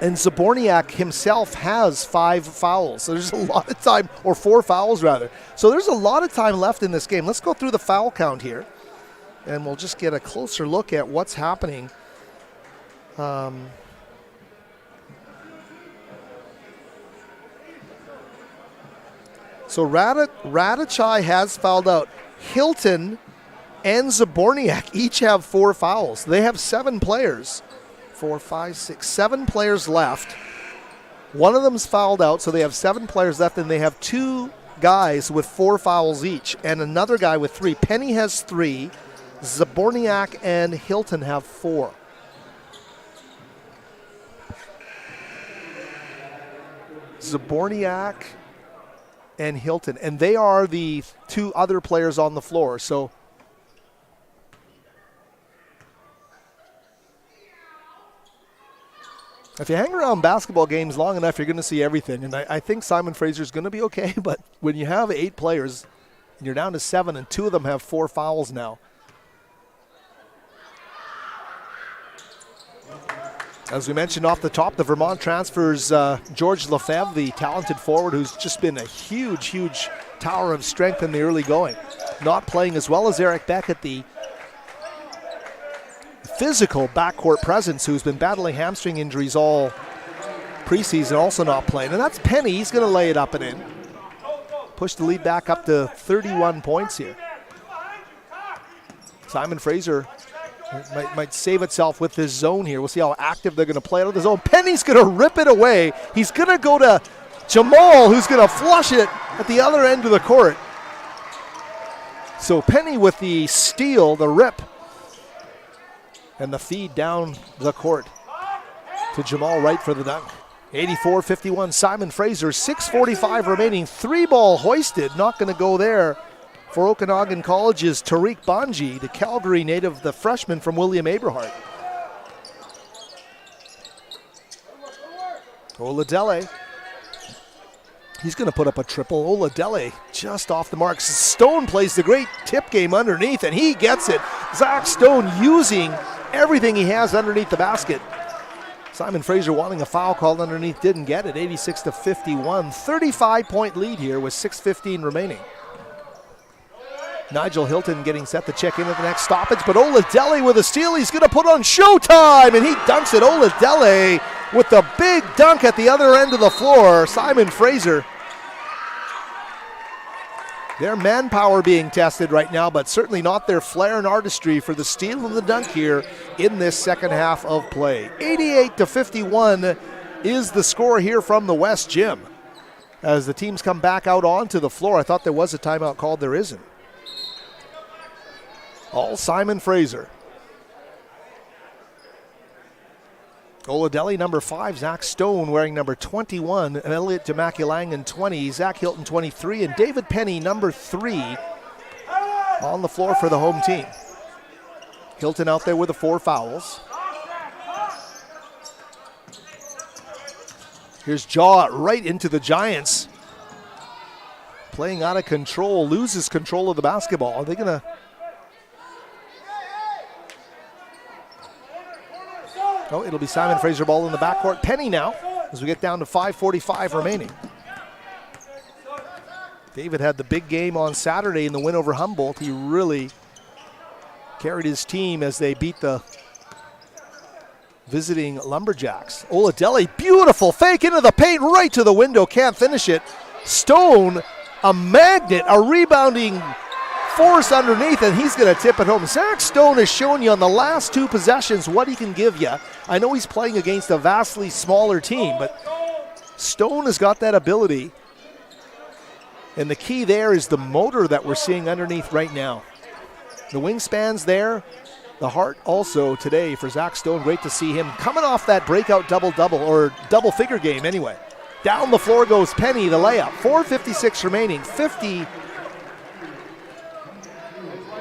Speaker 1: And Zaborniak himself has 5 fouls. So there's a lot of time, or 4 fouls rather. So there's a lot of time left in this game. Let's go through the foul count here, and we'll just get a closer look at what's happening. So Radachai has fouled out. Hilton and Zaborniak each have 4 fouls. They have 7 players. 4, 5, 6, 7 players left. One of them's fouled out, so they have 7 players left, and they have 2 guys with 4 fouls each, and another guy with 3. Penny has 3. Zaborniak and Hilton have 4. Zaborniak and Hilton, and they are the 2 other players on the floor. So if you hang around basketball games long enough, you're going to see everything. And I think Simon Fraser is going to be okay, but when you have 8 players and you're down to 7 and 2 of them have 4 fouls now. As we mentioned off the top, the Vermont transfers George Lefebvre, the talented forward who's just been a huge, huge tower of strength in the early going. Not playing as well as Eric Beckett, the physical backcourt presence who's been battling hamstring injuries all preseason, also not playing. And that's Penny. He's going to lay it up and in. Push the lead back up to 31 points here. Simon Fraser might save itself with this zone here. We'll see how active they're going to play out of the zone. Penny's going to rip it away. He's going to go to Jamal, who's going to flush it at the other end of the court. So Penny with the steal, the rip, and the feed down the court to Jamal Wright for the dunk. 84-51 Simon Fraser, 6:45 remaining. 3-ball hoisted, not going to go there for Okanagan College's Tariq Banji, the Calgary native, the freshman from William Aberhart. Oladele. He's going to put up a triple. Oladele just off the mark. Stone plays the great tip game underneath, and he gets it. Zach Stone using everything he has underneath the basket. Simon Fraser wanting a foul called underneath, didn't get it. 86-51. 35-point lead here with 6:15 remaining. Nigel Hilton getting set to check in at the next stoppage, but Oladele with a steal. He's going to put on Showtime, and he dunks it. Oladele with the big dunk at the other end of the floor. Simon Fraser. Their manpower being tested right now, but certainly not their flair and artistry for the steal and the dunk here in this second half of play. 88-51 is the score here from the West Gym. As the teams come back out onto the floor, I thought there was a timeout called. There isn't. All Simon Fraser. Oladele, number 5. Zach Stone wearing number 21. Elliot Demaculangan, 20. Zach Hilton, 23. And David Penny, number 3, on the floor for the home team. Hilton out there with the 4 fouls. Here's Jaw right into the Giants. Playing out of control, loses control of the basketball. Are they going to... Oh, it'll be Simon Fraser ball in the backcourt. Penny now, as we get down to 5:45 remaining. David had the big game on Saturday in the win over Humboldt. He really carried his team as they beat the visiting Lumberjacks. Oladele, beautiful fake into the paint, right to the window, can't finish it. Stone, a magnet, a rebounding force underneath, and he's going to tip it home. Zach Stone has shown you on the last 2 possessions what he can give you. I know he's playing against a vastly smaller team, but Stone has got that ability. And the key there is the motor that we're seeing underneath right now. The wingspan's there. The heart also today for Zach Stone. Great to see him coming off that breakout double-double, or double-figure game anyway. Down the floor goes Penny, the layup. 4:56 remaining.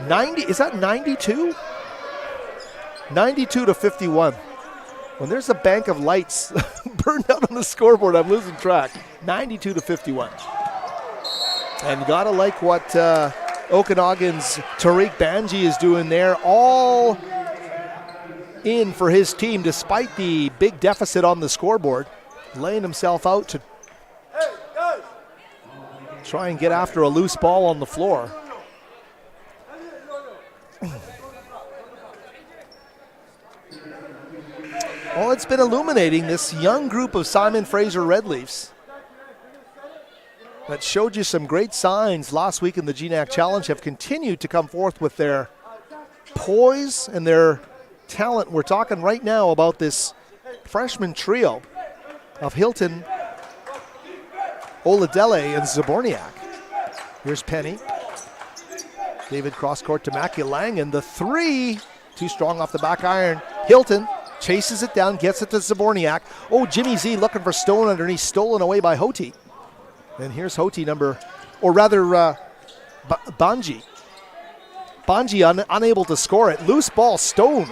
Speaker 1: 90, is that 92? 92-51. When there's a bank of lights burned out on the scoreboard, I'm losing track. 92-51. And gotta like what Okanagan's Tariq Banji is doing there. All in for his team despite the big deficit on the scoreboard. Laying himself out to try and get after a loose ball on the floor. Well, it's been illuminating, this young group of Simon Fraser Red Leafs that showed you some great signs last week in the GNAC Challenge, have continued to come forth with their poise and their talent. We're talking right now about this freshman trio of Hilton, Oladele, and Zaborniak. Here's Penny. David cross-court to Maculangan. The 3, too strong off the back iron. Hilton chases it down, gets it to Zaborniak. Oh, Jimmy Z looking for Stone underneath, stolen away by Hoti. And here's Hoti Banji. Banji unable to score it. Loose ball, Stone.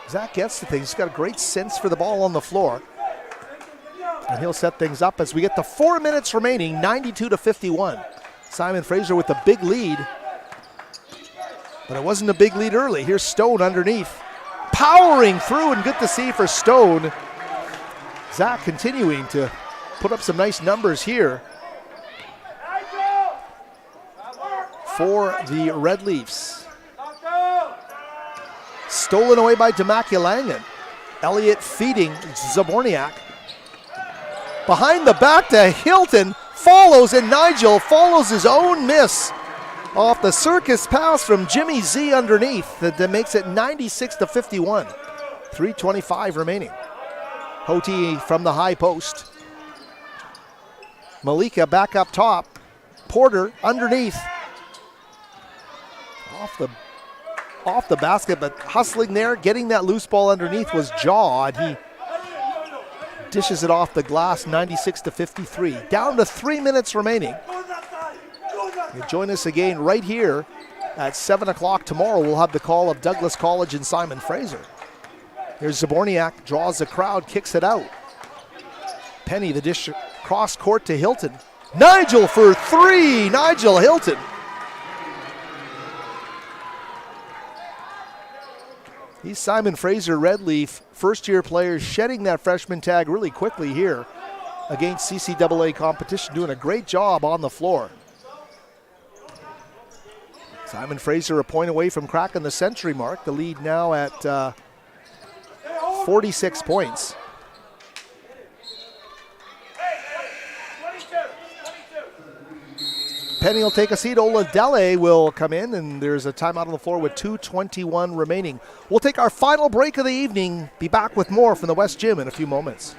Speaker 1: Zach gets the thing. He's got a great sense for the ball on the floor. And he'll set things up as we get to 4 minutes remaining, 92-51. Simon Fraser with the big lead. But it wasn't a big lead early. Here's Stone underneath. Powering through, and good to see for Stone. Zach continuing to put up some nice numbers here for the Red Leafs. Stolen away by Demaculangan. Elliott feeding Zaborniak. Behind the back to Hilton. Follows, and Nigel follows his own miss off the circus pass from Jimmy Z underneath. That makes it 96-51. 3:25 remaining. Hoti from the high post. Malika back up top. Porter underneath. Off the basket, but hustling there, getting that loose ball underneath was Jaw, and he dishes it off the glass. 96-53. Down to 3 minutes remaining. You join us again right here at 7 o'clock tomorrow. We'll have the call of Douglas College and Simon Fraser. Here's Zaborniak, draws the crowd, kicks it out. Penny, the dish cross court to Hilton. Nigel for three. Nigel Hilton. He's Simon Fraser Redleaf, first-year player, shedding that freshman tag really quickly here against CCAA competition, doing a great job on the floor. Simon Fraser a point away from cracking the century mark. The lead now at 46 points. Penny will take a seat. Oladele will come in, and there's a timeout on the floor with 2:21 remaining. We'll take our final break of the evening. Be back with more from the West Gym in a few moments.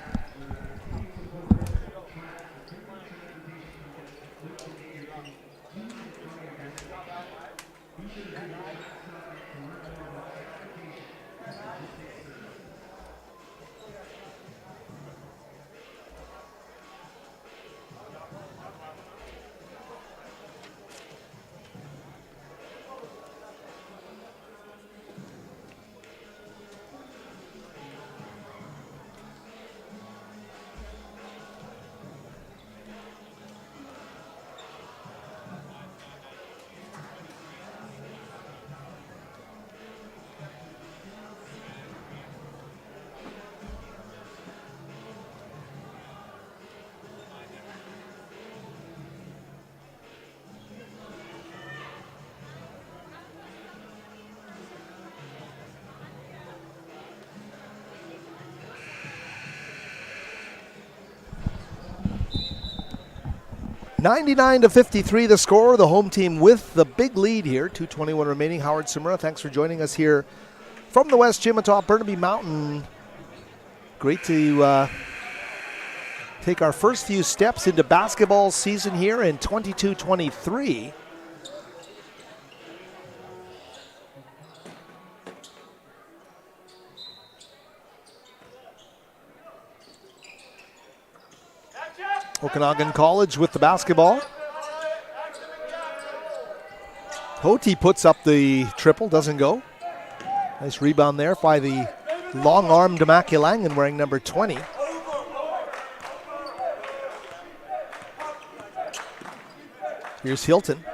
Speaker 1: (99-53) the score. The home team with the big lead here. 2:21 remaining. Howard Samura, thanks for joining us here from the West Gym atop Burnaby Mountain. Great to take our first few steps into basketball season here in 22-23. Okanagan College with the basketball. Hoti puts up the triple, doesn't go. Nice rebound there by the long-armed Maculangan wearing number 20. Here's Hilton.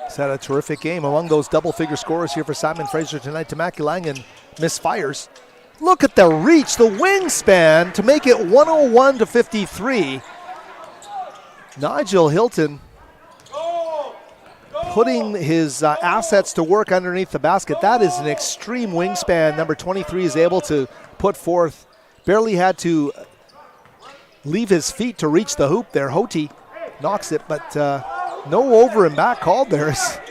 Speaker 1: He's had a terrific game. Among those double-figure scorers here for Simon Fraser tonight, Maculangan misfires. Look at the reach, the wingspan to make it 101-53. Nigel Hilton putting his assets to work underneath the basket. That is an extreme wingspan. Number 23 is able to put forth. Barely had to leave his feet to reach the hoop there. Hoti knocks it, but no over and back called there as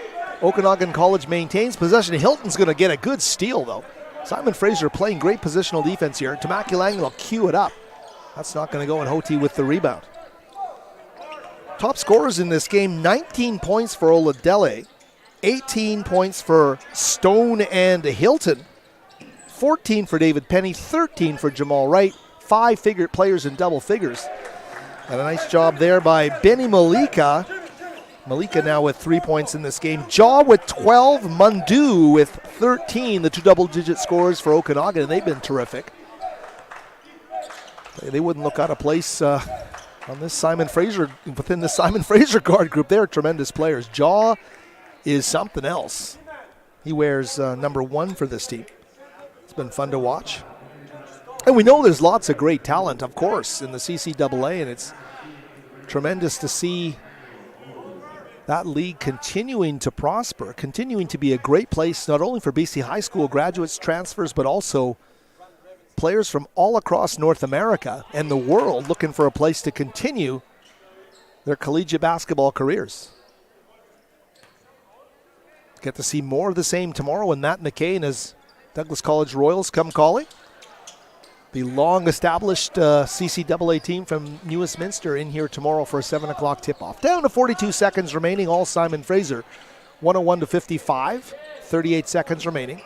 Speaker 1: Okanagan College maintains possession. Hilton's going to get a good steal, though. Simon Fraser playing great positional defense here. Tamakilang will cue it up. That's not going to go, and Hoti with the rebound. Top scorers in this game, 19 points for Oladele, 18 points for Stone and Hilton, 14 for David Penny, 13 for Jamal Wright, 5 players in double figures. And a nice job there by Benny Malika. Malika now with 3 points in this game. Jaw with 12, Mundu with 13, the two double-digit scores for Okanagan, and they've been terrific. They wouldn't look out of place on this Simon Fraser, within the Simon Fraser guard group. They're tremendous players. Jaw is something else. He wears number 1 for this team. It's been fun to watch. And we know there's lots of great talent, of course, in the CCAA, and it's tremendous to see that league continuing to prosper, continuing to be a great place, not only for BC high school graduates, transfers, but also players from all across North America and the world looking for a place to continue their collegiate basketball careers. Get to see more of the same tomorrow when Matt McCain as Douglas College Royals come calling. The long-established CCAA team from New Westminster in here tomorrow for a 7 o'clock tip-off. Down to 42 seconds remaining, all Simon Fraser. 101-55, 38 seconds remaining.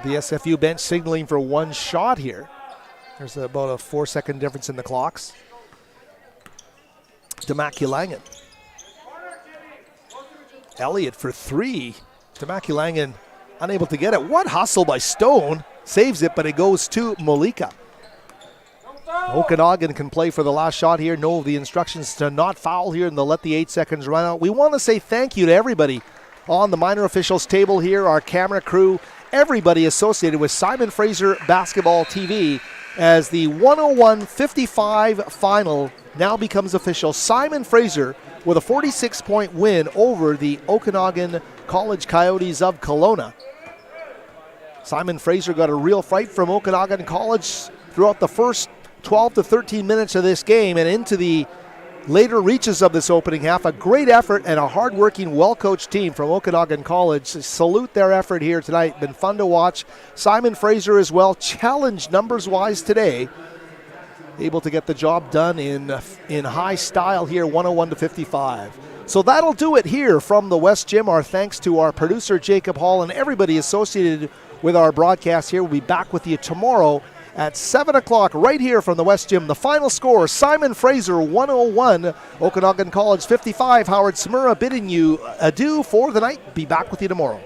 Speaker 1: The SFU bench signaling for one shot here. There's about a 4-second difference in the clocks. Tamakilangan. Elliott for 3. Tamakilangan Unable to get it. What hustle by Stone. Saves it, but it goes to Malika. Okanagan can play for the last shot here. No, the instructions to not foul here, and they'll let the 8 seconds run out. We want to say thank you to everybody on the minor officials table here, our camera crew, everybody associated with Simon Fraser Basketball TV, as the 101-55 final now becomes official. Simon Fraser with a 46-point win over the Okanagan College Coyotes of Kelowna. Simon Fraser got a real fight from Okanagan College throughout the first 12 to 13 minutes of this game and into the later reaches of this opening half. A great effort and a hard-working, well-coached team from Okanagan College. Salute their effort here tonight. Been fun to watch. Simon Fraser as well, challenged numbers-wise today. Able to get the job done in high style here, 101-55. So that'll do it here from the West Gym. Our thanks to our producer, Jacob Hall, and everybody associated with our broadcast here. We'll be back with you tomorrow at 7 o'clock right here from the West Gym. The final score, Simon Fraser 101, Okanagan College 55. Howard Samura bidding you adieu for the night. Be back with you tomorrow.